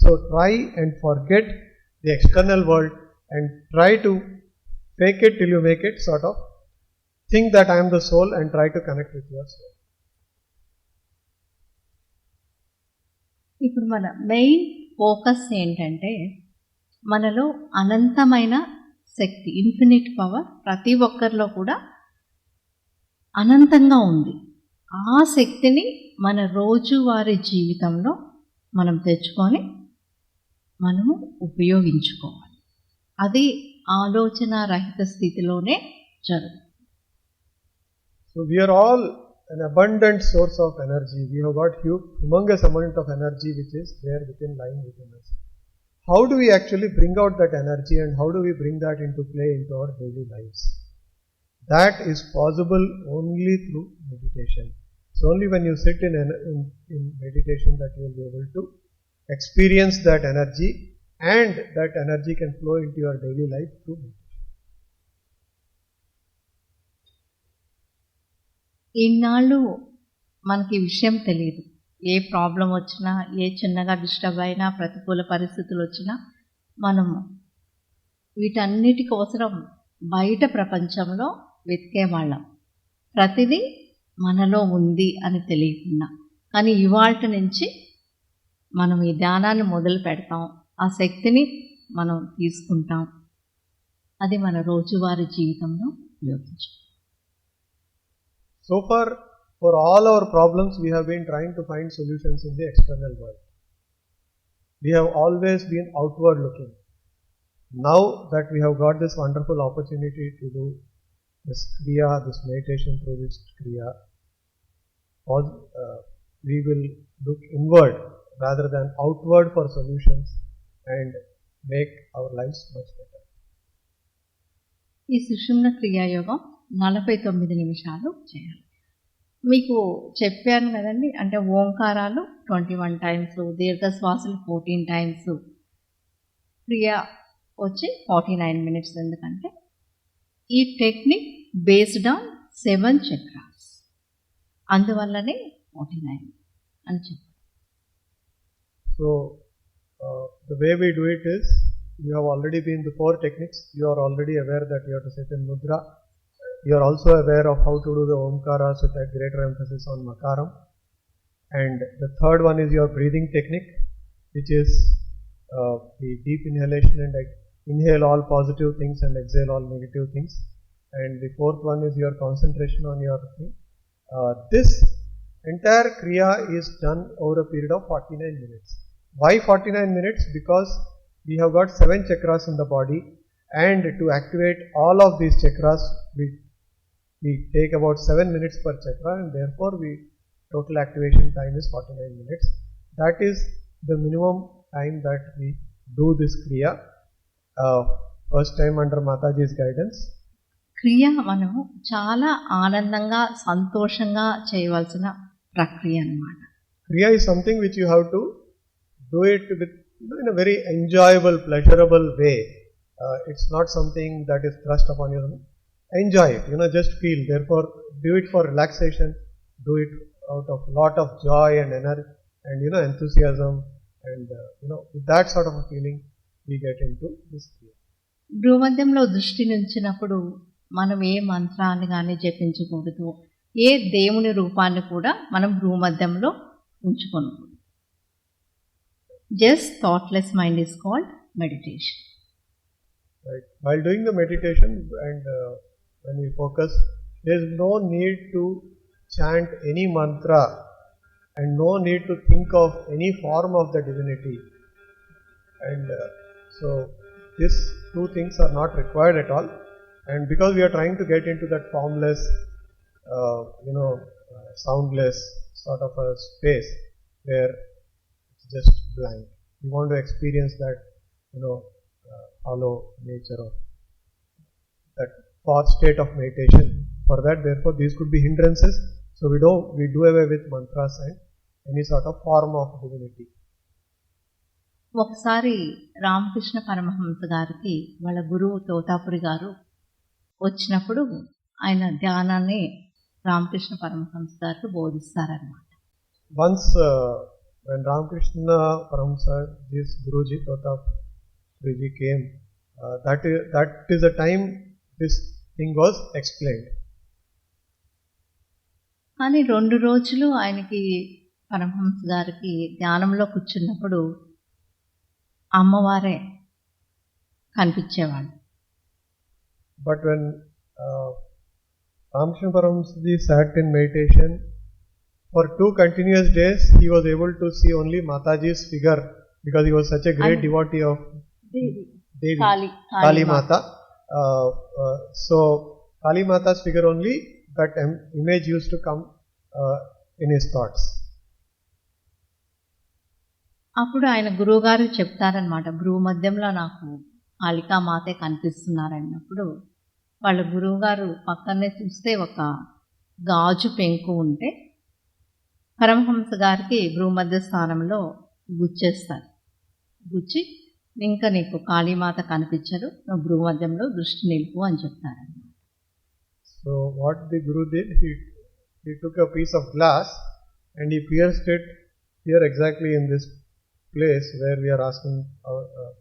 So try and forget the external world and try to fake it till you make it, sort of. Think that I am the soul and try to connect with your soul. ఇప్పుడు మన main focus ఏంటంటే మనలో అనంతమైన శక్తి, infinite power ప్రతి ఒక్కరిలో కూడా అనంతంగా ఉంది. ఆ శక్తిని మన రోజువారీ జీవితంలో మనం తెచ్చుకొని మనము ఉపయోగించుకోవాలి. అది ఆలోచన రహిత స్థితిలోనే జరుగుతుంది. So we are all an abundant source of energy. We have got humongous amount of energy which is there lying within us. How do we actually bring out that energy and how do we bring that into play into our daily lives? That is possible only through meditation. It's only when you sit in meditation that you will be able to experience that energy, and that energy can flow into your daily life through meditation. ఇన్నాళ్ళు మనకి విషయం తెలియదు. ఏ problem వచ్చినా, ఏ చిన్నగా disturb అయినా, ప్రతికూల పరిస్థితులు వచ్చినా మనము వీటన్నిటి కోసం బయట ప్రపంచంలో వెతికేవాళ్ళం. ప్రతిదీ మనలో ఉంది అని తెలియకుండా. కానీ ఇవాల్టి నుంచి మనం ఈ ధ్యానాన్ని మొదలు పెడతాం, ఆ శక్తిని మనం తీసుకుంటాం, అది మన రోజువారీ జీవితంలో ఉపయోగించాం. So far, for all our problems, we have been trying to find solutions in the external world. We have always been outward looking. Now that we have got this wonderful opportunity to do this Kriya, this meditation through this Kriya, we will look inward rather than outward for solutions and make our lives much better. ఈ సుషుమ్న క్రియాయోగం 49 నిమిషాలు చేయాలి. మీకు చెప్పాను కదండి, అంటే ఓంకారాలు 21 times, దీర్ఘ శ్వాసలు 14 times, క్రియ వచ్చి 49 మినిట్స్. ఎందుకంటే ఈ టెక్నిక్ బేస్డ్ ఆన్ 7 చక్రాస్, అందువల్లనే 49 అని చెప్పారు. So the way we do it is, you have already been the 4 techniques. You are already aware that you have to sit in Mudra. You are also aware of how to do the Omkaras with a greater emphasis on Makaram. And the third one is your breathing technique, which is the deep inhalation and inhale all positive things and exhale all negative things. And the fourth one is your concentration on your thing. This entire Kriya is done over a period of 49 minutes. Why 49 minutes? Because we have got 7 chakras in the body, and to activate all of these chakras, we take about 7 minutes per chakra, and therefore total activation time is 49 minutes. That is the minimum time that we do this Kriya. First time under Mataji's guidance. క్రియ మనము చాలా ఆనందంగా, సంతోషంగా చేయవలసిన ప్రక్రియ అన్నమాట. Kriya is something which you have to do it with in a very enjoyable, pleasurable way. It's not something that is thrust upon you. Enjoy it, just feel. Therefore, do it for relaxation, do it out of lot of joy and energy and enthusiasm, and with that sort of a feeling we get into this Kriya. భ్రూమధ్యంలో దృష్టి నుంచినప్పుడు మనం ఏ మంత్రాన్ని కానీ జపించకూడదు, ఏ దేవుని రూపాన్ని కూడా మనం భ్రూమధ్యంలో ఉంచుకోకూడదు. Just thoughtless mind is called meditation. Right. While doing the meditation and when we focus, there is no need to chant any mantra and no need to think of any form of the divinity. And so these two things are not required at all. And because we are trying to get into that formless, soundless sort of a space where it's just blank. We want to experience that follow nature of that fourth state of meditation. For that, therefore, these could be hindrances. So we do away with mantras and any sort of form of divinity. ఒకసారి రామకృష్ణ పరమహంస గారికి వాళ్ళ గురువు తోతాపురి గారు వచ్చినప్పుడు ఆయన ధ్యానాన్ని రామకృష్ణ పరమహంస గారికి బోధిస్తారన్నమాట. Once when Ramakrishna Paramsa, this Guruji Totapuriji came, that is the time this thing was explained. కానీ 2 రోజులు ఆయనకి పరమహంస గారికి ధ్యానంలో కూర్చున్నప్పుడు అమ్మవారే కనిపించేవాళ్ళు. But when Ramakrishna Paramsa sat in meditation for 2 continuous days, he was able to see only Mataji's figure because he was such a great devotee of Devi, Kali Mata. So Kali Mata's figure only, that image used to come in his thoughts. అప్పుడు ఆయన గురువు గారు చెప్తారనమాట, భ్రూ మధ్యంలో నాకు కాళికా మాతే కనిపిస్తున్నారన్నప్పుడు వాళ్ళ గురువు గారు పక్కనే చూస్తే ఒక గాజు పెంకు ఉంటే పరమహంస గారికి భ్రూమధ్య స్థానంలో గుచ్చేస్తారు. గుచ్చి ఇంకా నీకు కాళీమాత కనిపించరు, నువ్వు భ్రూమధ్యంలో దృష్టి నిలుపు అని చెప్తారన్నమాట. So what the Guru did, he took a piece of glass and he pierced it here exactly in this place where we are asking,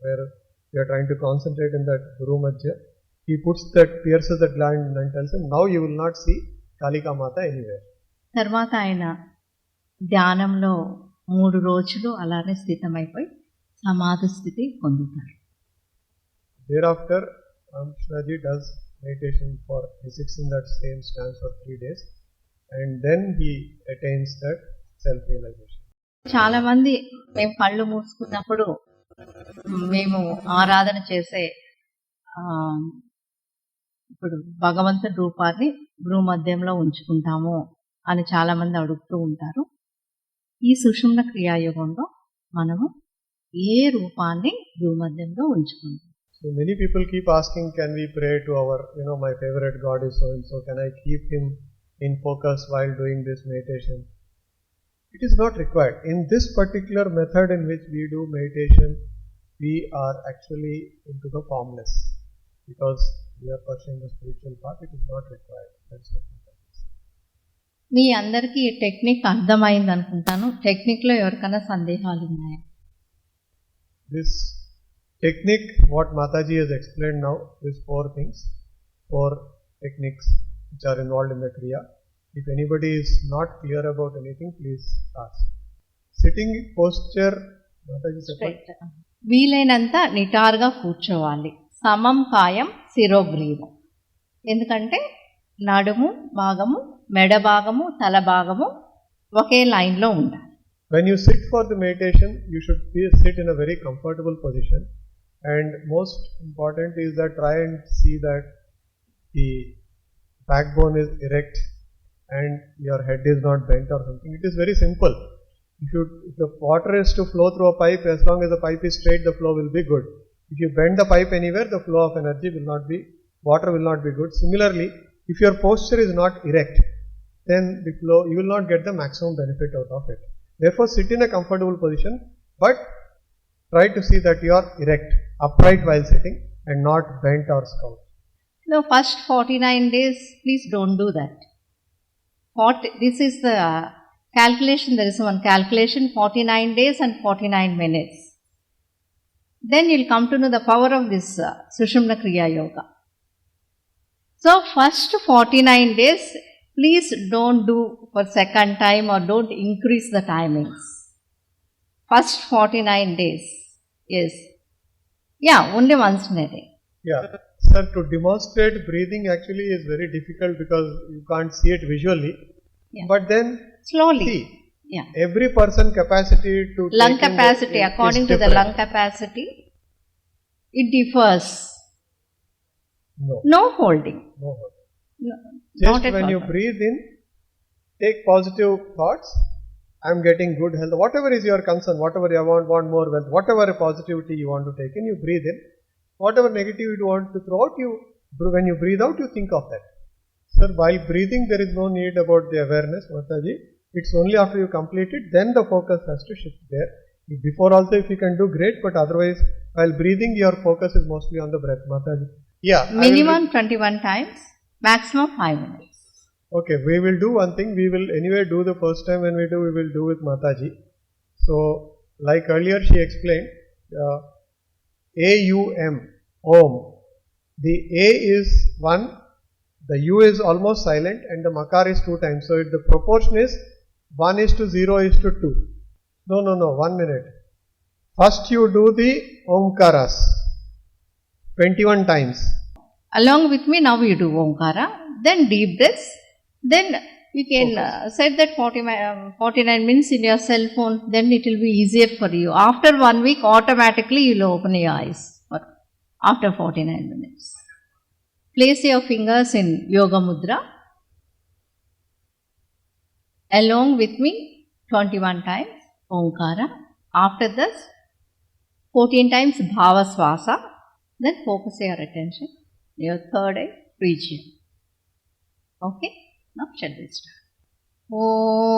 where we are trying to concentrate in that Guru Madhya. He pierces that gland and tells him, now you will not see Kalika Mata anywhere. తర్వాత ఆయన ధ్యానంలో 3 రోజులు అలానే స్థితమైపోయి సమాధి స్థితి పొందుతారు. Thereafter, Ramkrishnaji does meditation he sits in that same stance for 3 days and then he attains that self-realization. చాలా మంది మేము కళ్ళు మూసుకున్నప్పుడు మేము ఆరాధన చేసే ఇప్పుడు భగవంతుడి రూపాన్ని భ్రూమధ్యంలో ఉంచుకుంటాము అని చాలా మంది అడుగుతూ ఉంటారు. ఈ సుషుమ్న క్రియాయోగంలో మనము ఏ రూపాన్ని భ్రూమధ్యంలో ఉంచుకుంటాం. So many people keep asking, can we pray to our, my favorite God is so and so, can I keep him in focus while doing this meditation? It is not required. In this particular method in which we do meditation, we are actually into the formless. Because we are pursuing the spiritual path, it is not required. That's what it is. మీ అందరికీ ఈ technique అర్థమైంది అనుకుంటాను. టెక్నిక్లో ఎవరికైనా సందేహాలు ఉన్నాయా? This technique, what Mataji has explained now, is 4 things, 4 techniques which are involved in the Kriya. If anybody is not clear about anything, please ask. Sitting posture, Mataji said, వీలైనంత నిటారుగా కూర్చోవాలి. సమం కాయం శిరోగ్రీవం. ఎందుకంటే నడుము భాగము, మెడ భాగము, తల భాగము ఒకే లైన్లో ఉండాలి. When you sit for the meditation, you should sit in a very comfortable position, and most important is that try and see that the backbone is erect and your head is not bent or something. It is very simple. If the water is to flow through a pipe, as long as the pipe is straight, the flow will be good. If you bend the pipe anywhere, the flow of energy water will not be good. Similarly, if your posture is not erect, then you will not get the maximum benefit out of it. Therefore, sit in a comfortable position, but try to see that you are erect, upright while sitting and not bent or scout. No, first 49 days, please don't do that. This is the calculation. There is one calculation, 49 days and 49 minutes. Then you'll come to know the power of this Sushumna Kriya Yoga. So first 49 days, please don't do for second time or don't increase the timings. First 49 days. Yes. Yeah, only once in a day. Yeah. Sir, to demonstrate breathing actually is very difficult because you can't see it visually. Yeah. But then Slowly. see, Yeah. every person capacity to Lung take in capacity, is according to the different. lung capacity, it differs. No. No holding. No. No, Just not at when all. you breathe in, take positive thoughts I am getting good health, whatever is your concern, whatever you want more wealth, whatever positivity you want to take in, you breathe in. Whatever negativity you want to throw out, when you breathe out, you think of that. Sir, while breathing, there is no need about the awareness, Mataji. It's only after you complete it, then the focus has to shift there. Before also, if you can do, great, but otherwise, while breathing, your focus is mostly on the breath, Mataji. Yeah. Minimum 21 times, maximum 5 minutes. Okay, we will do one thing. We will anyway do the first time when we will do with Mataji. So, like earlier she explained, A-U-M, Om. The A is 1, the U is almost silent, and the Makar is 2 times. So, the proportion is 1:0:2. No, 1 minute. First you do the Omkaras 21 times. Along with me, now you do Omkara, then deep breaths, then you can set that 49 minutes in your cell phone, then it will be easier for you. After 1 week, automatically you will open your eyes after 49 minutes. Place your fingers in Yoga Mudra. Along with me, 21 times Omkara. After this, 14 times Bhava Swasa. Then focus your attention, your third eye region. Okay? Now shall we start? Om.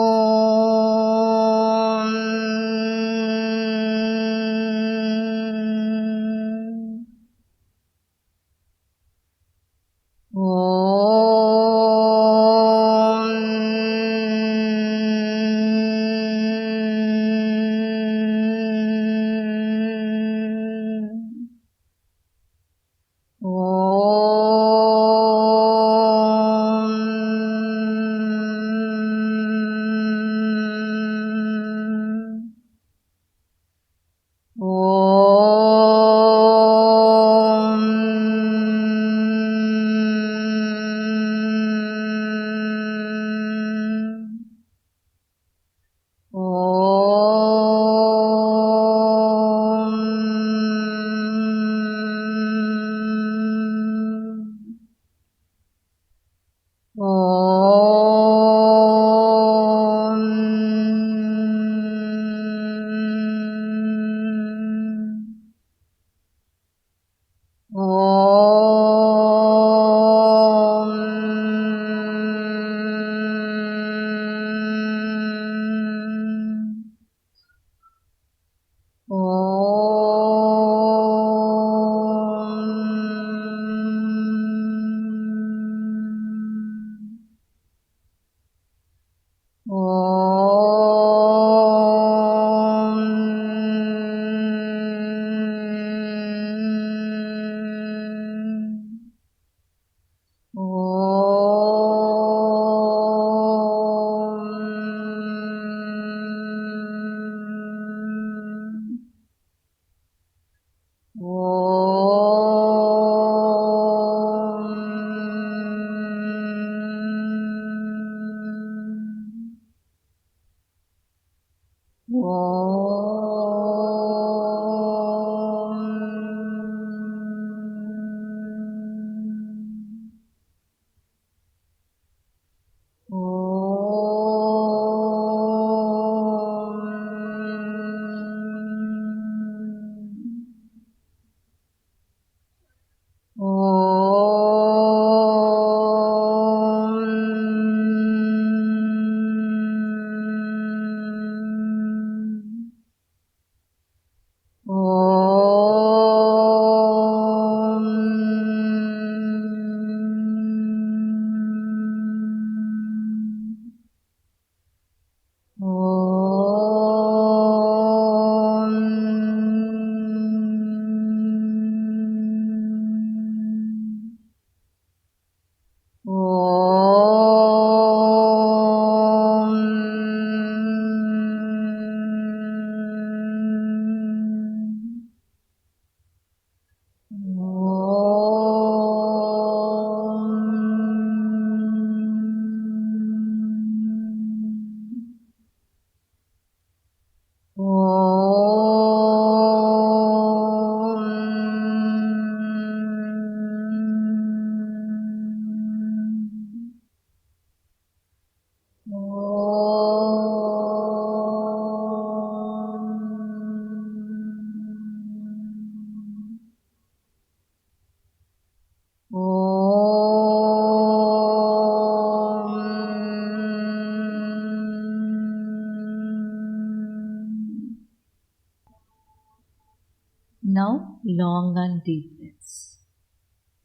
Now long and deep breaths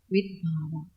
with bhava.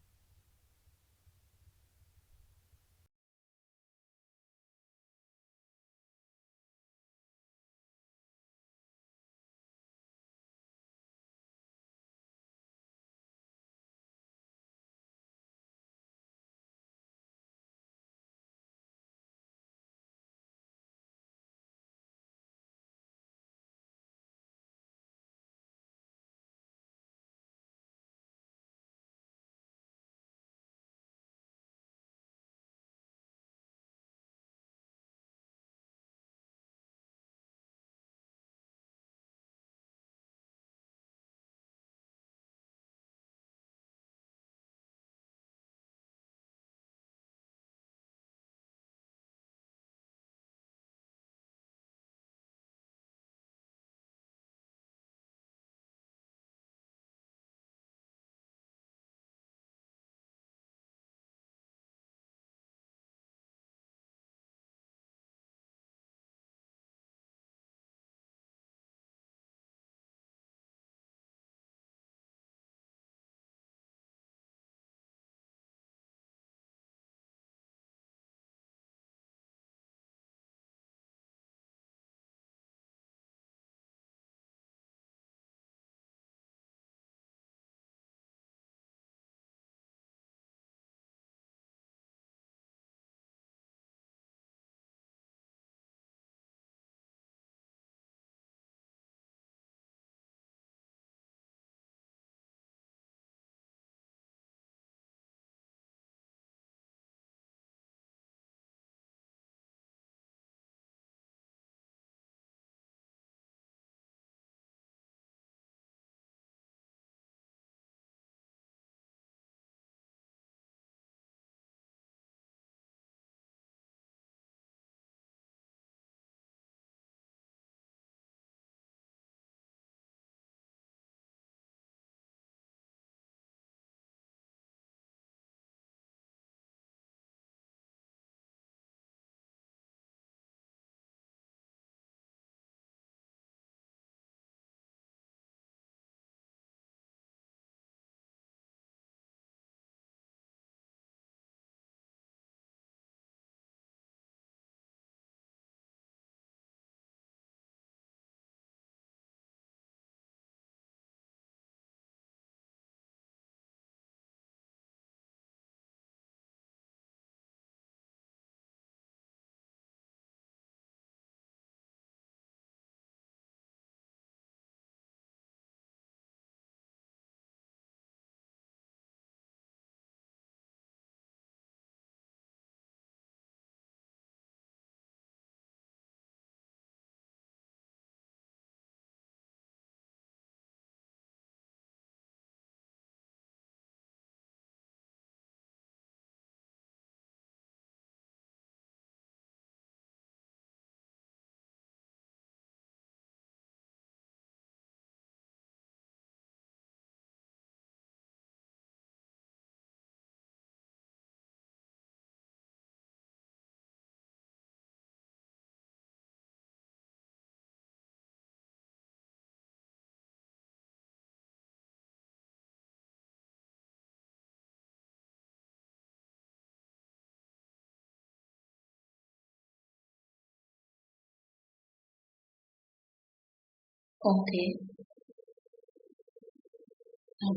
Okay,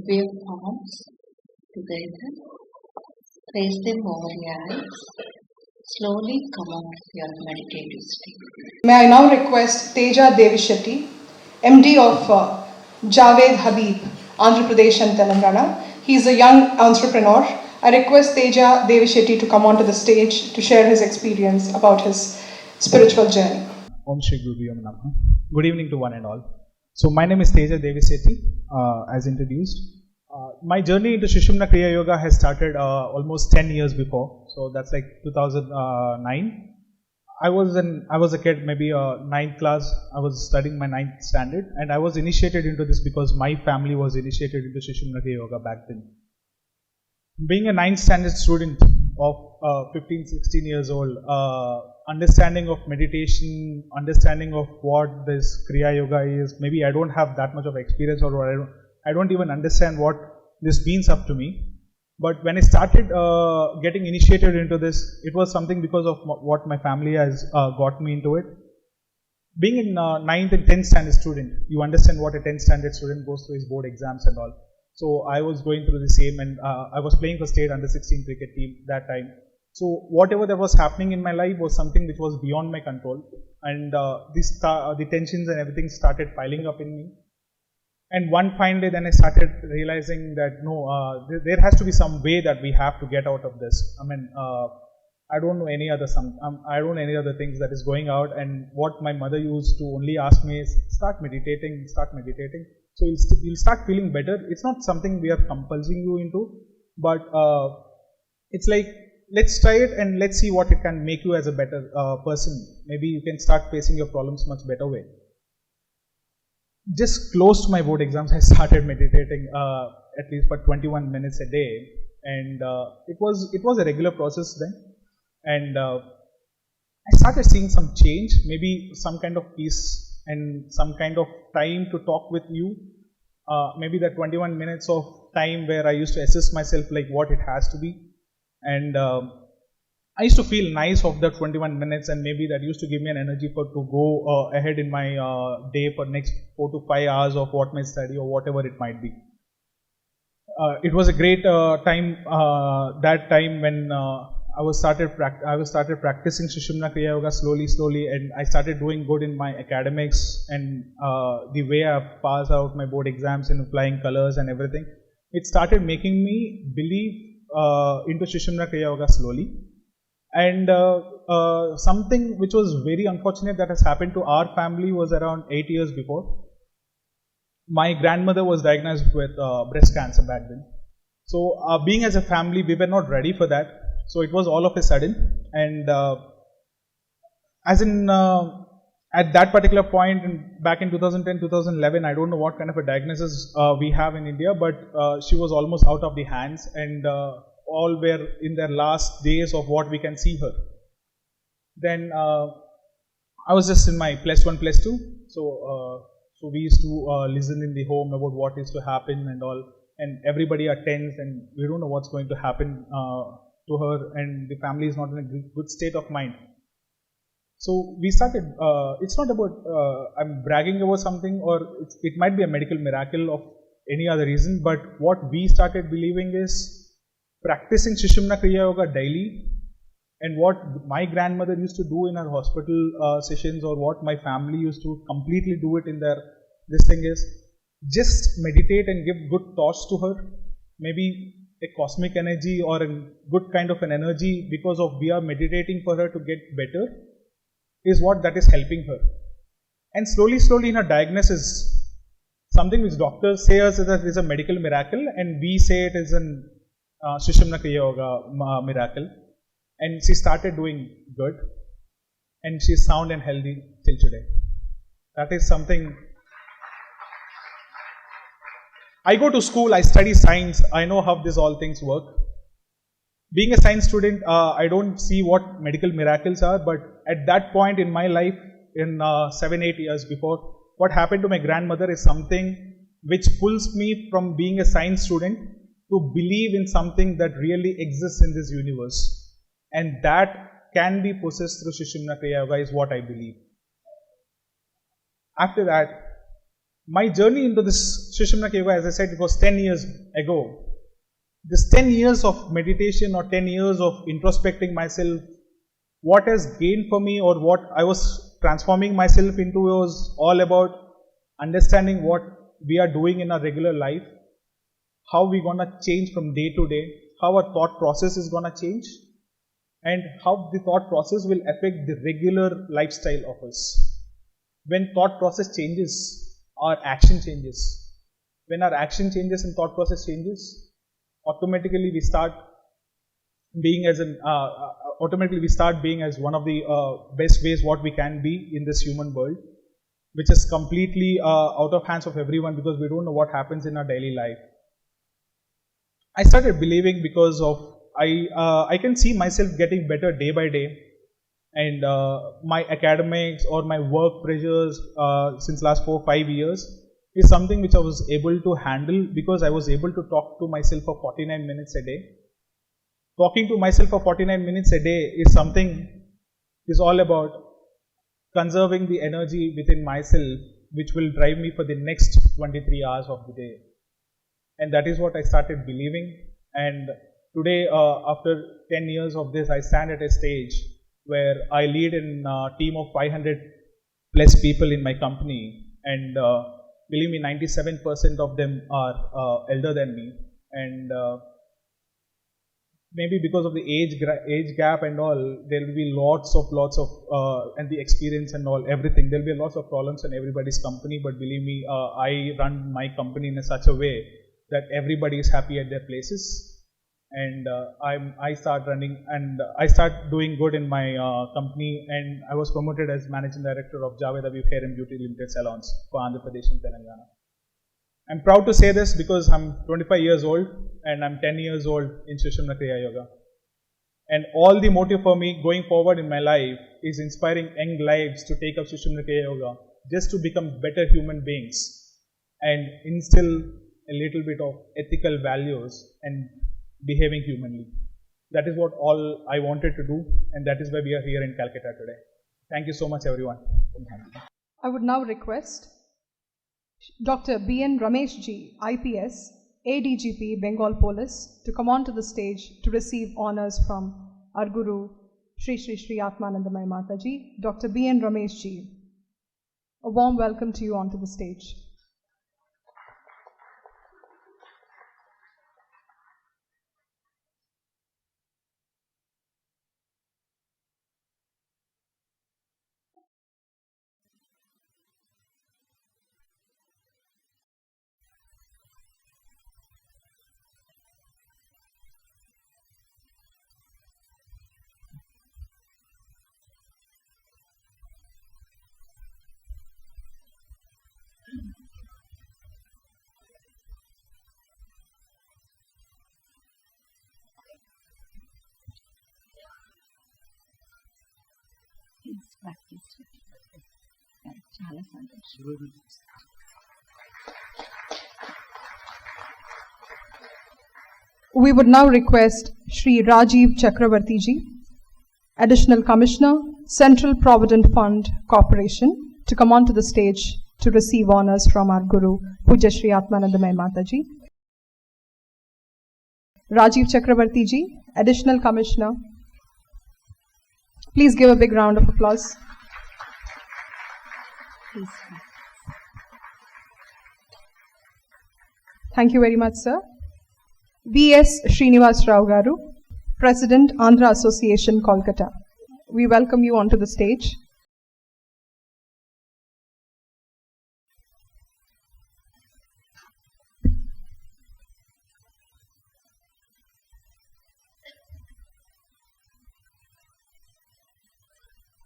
wave palms together, place them over your eyes, slowly come out of your meditative state. May I now request Teja Devisetti, MD of Javed Habib, Andhra Pradesh and Telangana. He is a young entrepreneur. I request Teja Devisetti to come onto the stage to share his experience about his spiritual journey. Om Shri Guru Namaha. Good evening to one and all. So my name is Teja Devisetti, as introduced. My journey into Sushumna Kriya Yoga has started almost 10 years before. So that's like 2009. I was a kid, maybe 9th class. I was studying my 9th standard, and I was initiated into this because my family was initiated into Sushumna Kriya Yoga back then. Being a 9th standard student of 15, 16 years old, understanding of meditation, understanding of what this Kriya Yoga is. Maybe I don't have that much of experience, or I don't even understand what this means up to me. But when I started getting initiated into this, it was something because of what my family has got me into it. Being in 9th and 10th standard student, you understand what a 10th standard student goes through his board exams and all. So I was going through the same, and I was playing for state under 16 cricket team that time. So whatever that was happening in my life was something which was beyond my control, and the tensions and everything started piling up in me. And one fine day, then I started realizing that no, there has to be some way that we have to get out of this. I mean, I don't know any other I don't know any other things that is going out. And what my mother used to only ask me is start meditating. So you'll start feeling better. It's not something we are compulsing you into, but it's like, let's try it and let's see what it can make you as a better person. Maybe you can start facing your problems much better way. Just close to my board exams, I started meditating at least for 21 minutes a day, and it was a regular process then. And I started seeing some change, maybe some kind of peace and some kind of time to talk with you. Maybe that 21 minutes of time where I used to assess myself like what it has to be. And I used to feel nice of the 21 minutes, and maybe that used to give me an energy to go ahead in my day for next 4 to 5 hours of what my study or whatever it might be. It was a great time, that time when I was started practicing Sushumna Kriya Yoga slowly, and I started doing good in my academics, and the way I passed out my board exams and flying colors and everything. It started making me believe into Sushumna Kriya Yoga slowly. And something which was very unfortunate that has happened to our family was around 8 years before. My grandmother was diagnosed with breast cancer back then. So being as a family, we were not ready for that. So it was all of a sudden. And at that particular point, back in 2010, 2011, I don't know what kind of a diagnosis we have in India, but she was almost out of the hands, and all were in their last days of what we can see her. Then I was just in my +1, +2, so we used to listen in the home about what is to happen and all, and everybody are tense, and we don't know what's going to happen to her, and the family is not in a good state of mind. So we started, it's not about I'm bragging about something, or it might be a medical miracle of any other reason, but what we started believing is practicing Sushumna Kriya Yoga daily, and what my grandmother used to do in her hospital sessions, or what my family used to completely do it in their, this thing is just meditate and give good thoughts to her, maybe a cosmic energy or a good kind of an energy, because of we are meditating for her to get better, is what that is helping her. And slowly in her diagnosis, something which doctors say us that is a medical miracle, and we say it is an Sushumna Kriya Yoga miracle, and she started doing good, and she is sound and healthy till today. That is something. I go to school, I study science, I know how this all things work. Being a science student, I don't see what medical miracles are, but at that point in my life, in 7-8 years before, what happened to my grandmother is something which pulls me from being a science student to believe in something that really exists in this universe, and that can be possessed through Sushumna Kriya Yoga is what I believe. After that, my journey into this Sushumna Kriya Yoga, as I said, it was 10 years ago. This 10 years of meditation or 10 years of introspecting myself, what has gained for me, or what I was transforming myself into, was all about understanding what we are doing in our regular life, how we're going to change from day to day, how our thought process is going to change, and how the thought process will affect the regular lifestyle of us. When thought process changes, our action changes. When our action changes and thought process changes, automatically we start being as one of the best ways what we can be in this human world, which is completely out of hands of everyone, because we don't know what happens in our daily life. I started believing because of I can see myself getting better day by day. And my academics or my work pressures since last 4-5 years is something which I was able to handle because I was able to talk to myself for 49 minutes a day. Talking to myself for 49 minutes a day is something is all about conserving the energy within myself, which will drive me for the next 23 hours of the day. And that is what I started believing. And today, after 10 years of this, I stand at a stage where I lead a team of 500 plus people in my company. And believe me, 97% of them are elder than me. And maybe because of the age gap and all, there will be lots of and the experience and all, everything. There will be lots of problems in everybody's company, but believe me, I run my company in such a way that everybody is happy at their places. And I start running and I start doing good in my company, and I was promoted as managing director of Javed Aviv Hair and Beauty Limited Salons for Andhra Pradesh and Telangana. I'm proud to say this because I'm 25 years old and I'm 10 years old in Sushumna Kriya Yoga. And all the motive for me going forward in my life is inspiring young lives to take up Sushumna Kriya Yoga just to become better human beings and instill a little bit of ethical values and behaving humanly. That is what all I wanted to do, and that is why we are here in Calcutta today. Thank you so much, everyone. I would now request Dr. B.N. Ramesh Ji, IPS, ADGP, Bengal Police, to come onto the stage to receive honors from our Guru, Sri Aathmanandamayi Mataji. Dr. B.N. Ramesh Ji, a warm welcome to you onto the stage. చాలా సంతోషం. We would now request Sri Rajeev Chakravarthy Ji, Additional Commissioner, Central Provident Fund Corporation, to come onto the stage to receive honors from our Guru, Pujyasri Aathmanandamayi Mataji. Rajeev Chakravarthy Ji, Additional Commissioner. Please give a big round of applause. Thank you very much, sir. B.S. Srinivas Garu, President, Andhra Association, Kolkata. We welcome you onto the stage.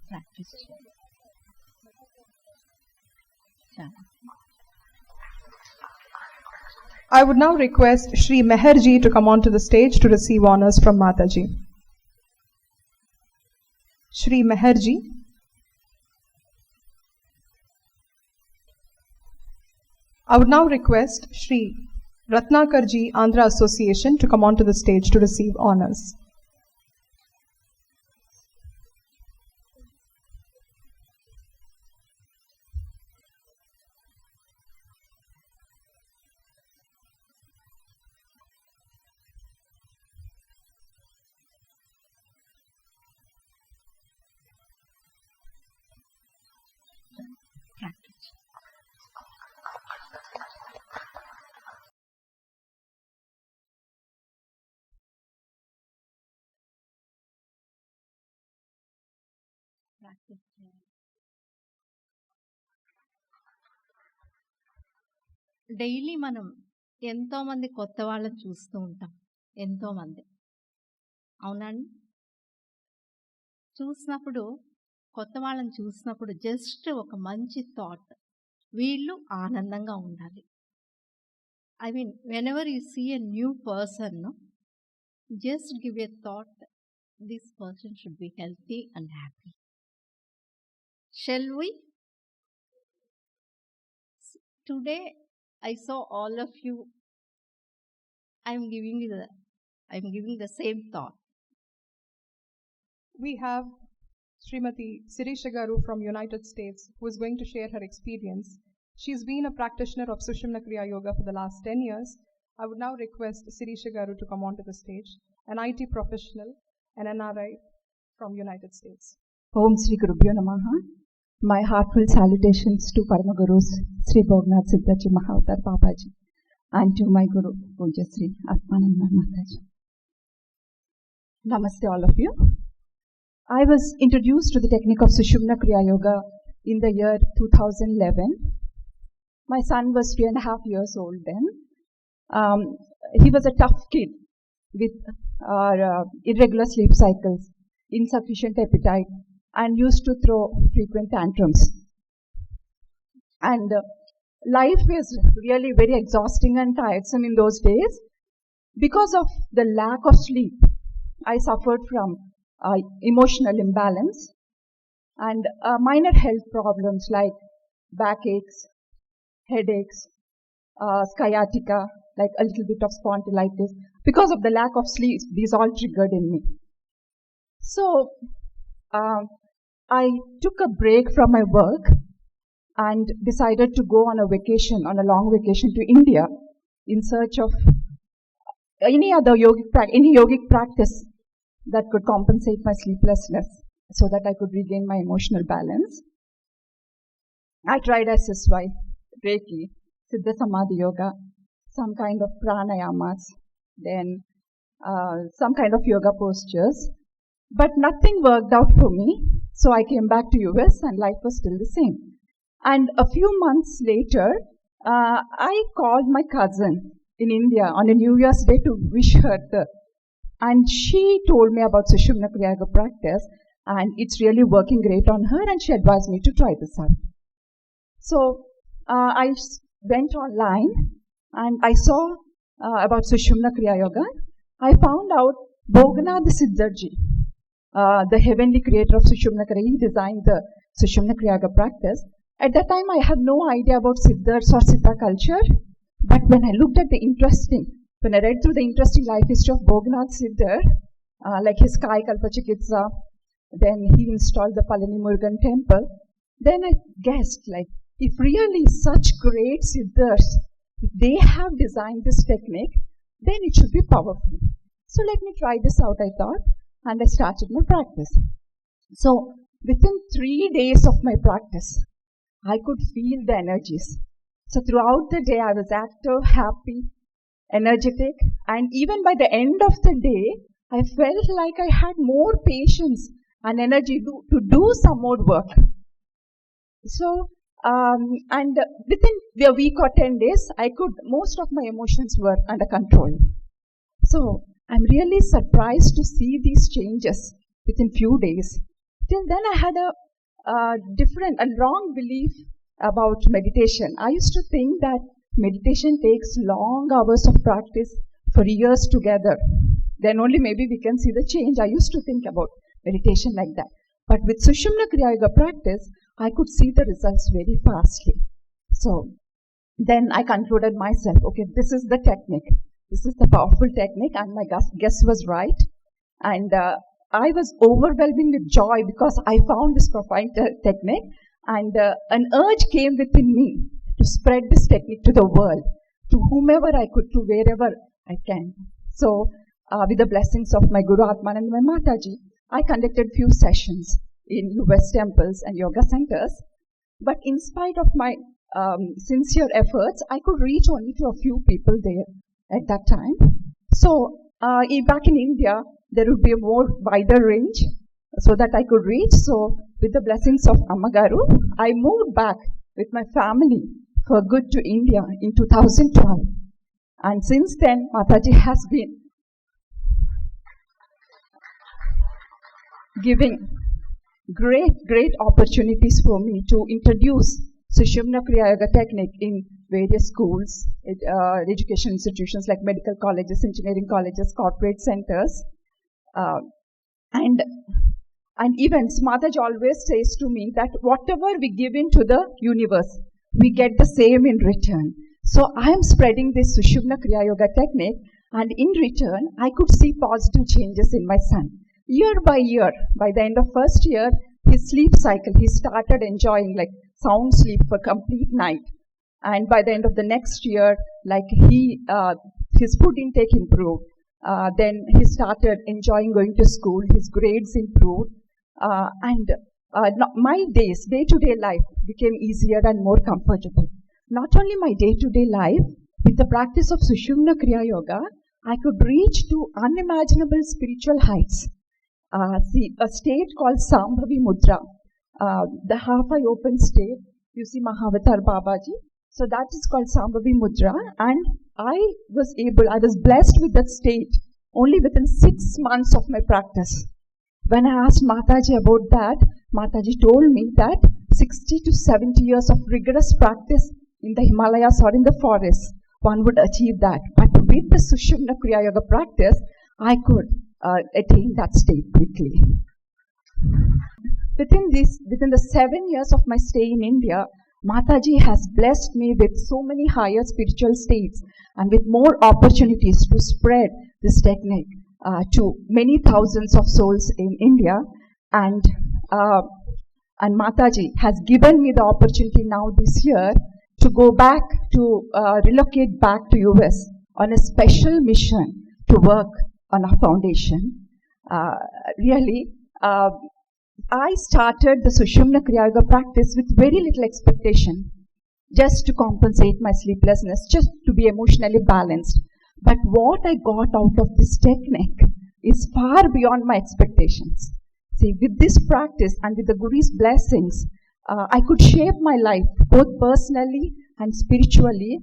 Practice. I would now request Sri Mehar Ji to come onto the stage to receive honors from Mataji. Sri Mehar Ji. I would now request Sri Ratnakar Ji, Andhra Association, to come onto the stage to receive honors. Daily మనం ఎంతోమంది కొత్త వాళ్ళని చూస్తూ ఉంటాం, ఎంతోమంది, అవునండి. చూసినప్పుడు కొత్త వాళ్ళని చూసినప్పుడు జస్ట్ ఒక మంచి థాట్, వీళ్ళు ఆనందంగా ఉండాలి. I mean whenever you see a new person, just give a thought, this person should be healthy and happy. Shall we? Today, I saw all of you. I'm giving the same thought. We have Srimati Sireesha Garu from United States who is going to share her experience. She's been a practitioner of Sushumna Kriya Yoga for the last 10 years. I would now request Sireesha Garu to come onto the stage, an IT professional, an NRI from United States. Om Sri Gurubhyo Namaha. My heartfelt salutations to Paramagurus Sri Siddhaji Mahavatar Babaji and to my Guru Pujyasri Aathmanandamayi Namaste all of you. I was introduced to the technique of Sushumna Kriya Yoga in the year 2011. My son was 3.5 years old then. He was a tough kid with irregular sleep cycles, insufficient appetite, and used to throw frequent tantrums. And life is really very exhausting and tiresome in those days. Because of the lack of sleep, I suffered from emotional imbalance and minor health problems like backaches, headaches, sciatica, like a little bit of spondylitis. Because of the lack of sleep, these all triggered in me. So, I took a break from my work and decided to go on a vacation, on a long vacation to India in search of any yogic practice that could compensate my sleeplessness so that I could regain my emotional balance. I tried SSY, Reiki, Siddha Samadhi Yoga, some kind of pranayamas, then some kind of yoga postures. But nothing worked out for me, so I came back to US and life was still the same. And a few months later, I called my cousin in India on a New Year's Day to wish her and she told me about Sushumna Kriya Yoga practice and it's really working great on her and she advised me to try this out. So I went online and I saw about Sushumna Kriya Yoga. I found out Boganath Siddharji, the heavenly creator of Sushumna Kriya, he designed the Sushumna Kriya Yoga practice. At that time, I had no idea about Siddhars or Siddha culture, but when I looked at when I read through the interesting life history of Boganath Siddhar, like his Kai Kalpachikitsa, then he installed the Palani Murugan temple, then I guessed, like, if really such great Siddhars, if they have designed this technique, then it should be powerful. So let me try this out, I thought. And I started my practice. So within 3 days of my practice, I could feel the energies. So throughout the day, I was active, happy, energetic, and even by the end of the day, I felt like I had more patience and energy to do some more work. So, and within a week or 10 days, most of my emotions were under control. So, I'm really surprised to see these changes within few days. Till then, I had a wrong belief about meditation. I used to think that meditation takes long hours of practice for years together. Then only maybe we can see the change. I used to think about meditation like that. But with Sushumna Kriya Yoga practice, I could see the results very fastly. So then I concluded myself, okay, this is the technique. This is the powerful technique, and my guess was right. And I was overwhelming with joy because I found this profound technique, and an urge came within me to spread this technique to the world, to whomever I could, to wherever I can. So, with the blessings of my Guru Aathmanandamayi Mataji, I conducted few sessions in US temples and yoga centers. But in spite of my sincere efforts, I could reach only to a few people there at that time. So, back in India, there would be a more wider range so that I could reach. So, with the blessings of Amma Garu, I moved back with my family for good to India in 2012. And since then, Mataji has been giving great opportunities for me to introduce Sushumna Kriya Yoga technique in various schools, education institutions like medical colleges, engineering colleges, corporate centers. And even Mataji always says to me that whatever we give into the universe, we get the same in return. So I am spreading this Sushumna Kriya Yoga technique, and in return, I could see positive changes in my son. Year by year, by the end of first year, his sleep cycle, he started enjoying like sound sleep for complete night. And by the end of the next year, like his food intake improved. Then he started enjoying going to school. His grades improved. My day-to-day life became easier and more comfortable. Not only my day-to-day life, with the practice of Sushumna Kriya Yoga, I could reach to unimaginable spiritual heights. A state called Sambhavi Mudra, the half-eye open state, you see Mahavatar Babaji. So that is called Sambhavi Mudra, and I was blessed with that state only within 6 months of my practice. When I asked Mataji about that, Mataji told me that 60 to 70 years of rigorous practice in the Himalayas or in the forest, one would achieve that. But with the Sushumna Kriya Yoga practice, I could attain that state quickly. Within the 7 years of my stay in India, Mataji has blessed me with so many higher spiritual states and with more opportunities to spread this technique to many thousands of souls in India. And Mataji has given me the opportunity now this year to go back to relocate back to US on a special mission to work on our foundation. I started the Sushumna Kriya Yoga practice with very little expectation, just to compensate my sleeplessness, just to be emotionally balanced. But what I got out of this technique is far beyond my expectations. See, with this practice and with the Guru's blessings, I could shape my life both personally and spiritually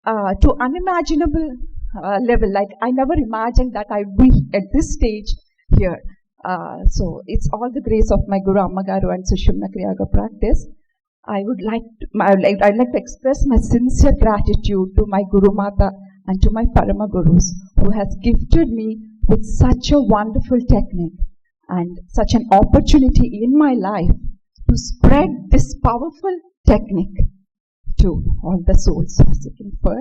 to unimaginable level. Like I never imagined that I'd be at this stage here. So it's all the grace of my Guru Amma Garu and Sushumna Kriya Yoga practice. I'd like to express my sincere gratitude to my Guru Mata and to my Paramagurus who has gifted me with such a wonderful technique and such an opportunity in my life to spread this powerful technique to all the souls seeking for.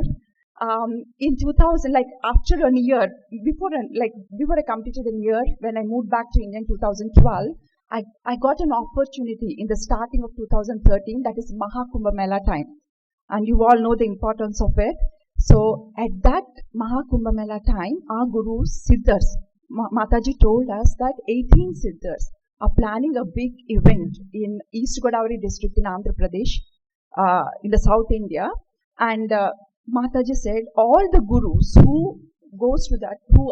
In 2000, after a year, before I completed a year, when I moved back to India in 2012, I got an opportunity in the starting of 2013, that is Maha Kumbh Mela time. And you all know the importance of it. So at that Maha Kumbh Mela time, our Guru Siddhars, Mataji told us that 18 Siddhars are planning a big event in East Godavari district in Andhra Pradesh, in the South India. And Mataji said all the Gurus who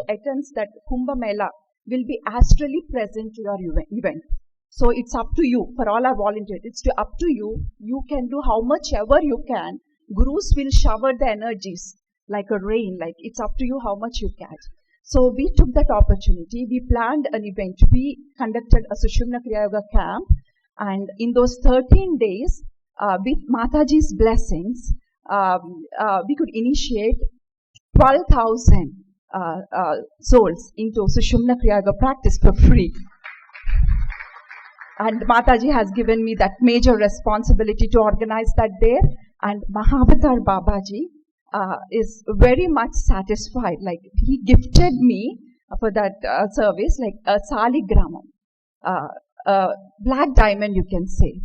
attends that Kumbh Mela will be astrally present to your event. So it's up to you. For all our volunteers, it's up to you. You can do how much ever you can. Gurus will shower the energies like a rain. Like it's up to you how much you catch. So we took that opportunity. We planned an event. We conducted a Sushumna Kriya Yoga camp. And in those 13 days, with Mataji's blessings, we could initiate 12,000 souls into Sushumna Kriya Yoga practice for free. And Mataji has given me that major responsibility to organize that there. And Mahavatar Babaji is very much satisfied. Like he gifted me for that service, like a Saligramam, black diamond, you can say,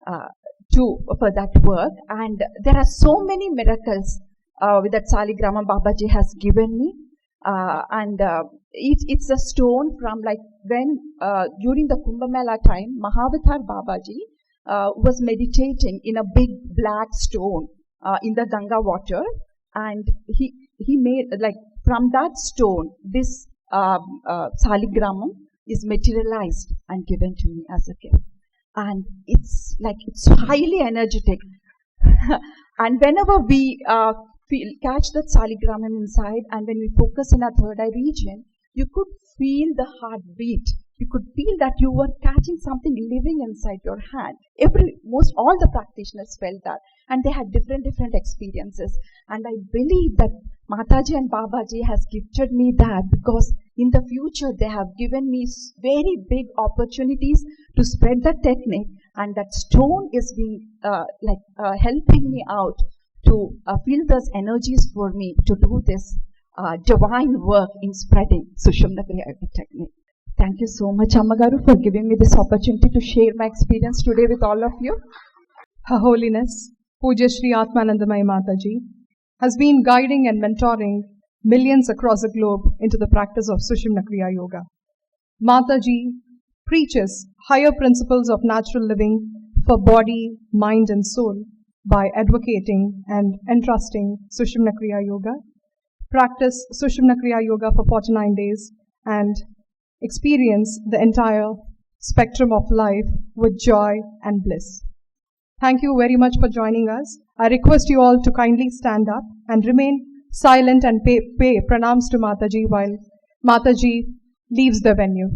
for that work. And there are so many miracles with that Saligramam Babaji has given me. It's a stone from when during the Kumbh Mela time, Mahavatar Babaji was meditating in a big black stone in the Ganga water, and he made from that stone this Saligramam is materialized and given to me as a gift, and it's highly energetic. And whenever we catch that Saligramam inside, and when we focus in our third eye region, you could feel the heartbeat. You could feel that you were catching something living inside your hand. All the practitioners felt that, and they had different experiences. And I believe that Mataji and Babaji has gifted me that because In the future, they have given me very big opportunities to spread the technique, and that stone is being helping me out to feel those energies for me to do this divine work in spreading Sushumna Kriya Yoga technique. Thank you so much, Amma Garu, for giving me this opportunity to share my experience today with all of you. Her Holiness, Pujyasri Aathmanandamayi Mataji, has been guiding and mentoring millions across the globe into the practice of Sushumna Kriya Yoga. Mataji preaches higher principles of natural living for body, mind and soul by advocating and entrusting Sushumna Kriya Yoga. Practice Sushumna Kriya Yoga for 49 days and experience the entire spectrum of life with joy and bliss. Thank you very much for joining us. I request you all to kindly stand up and remain silent and pay pranams to Mataji while Mataji leaves the venue.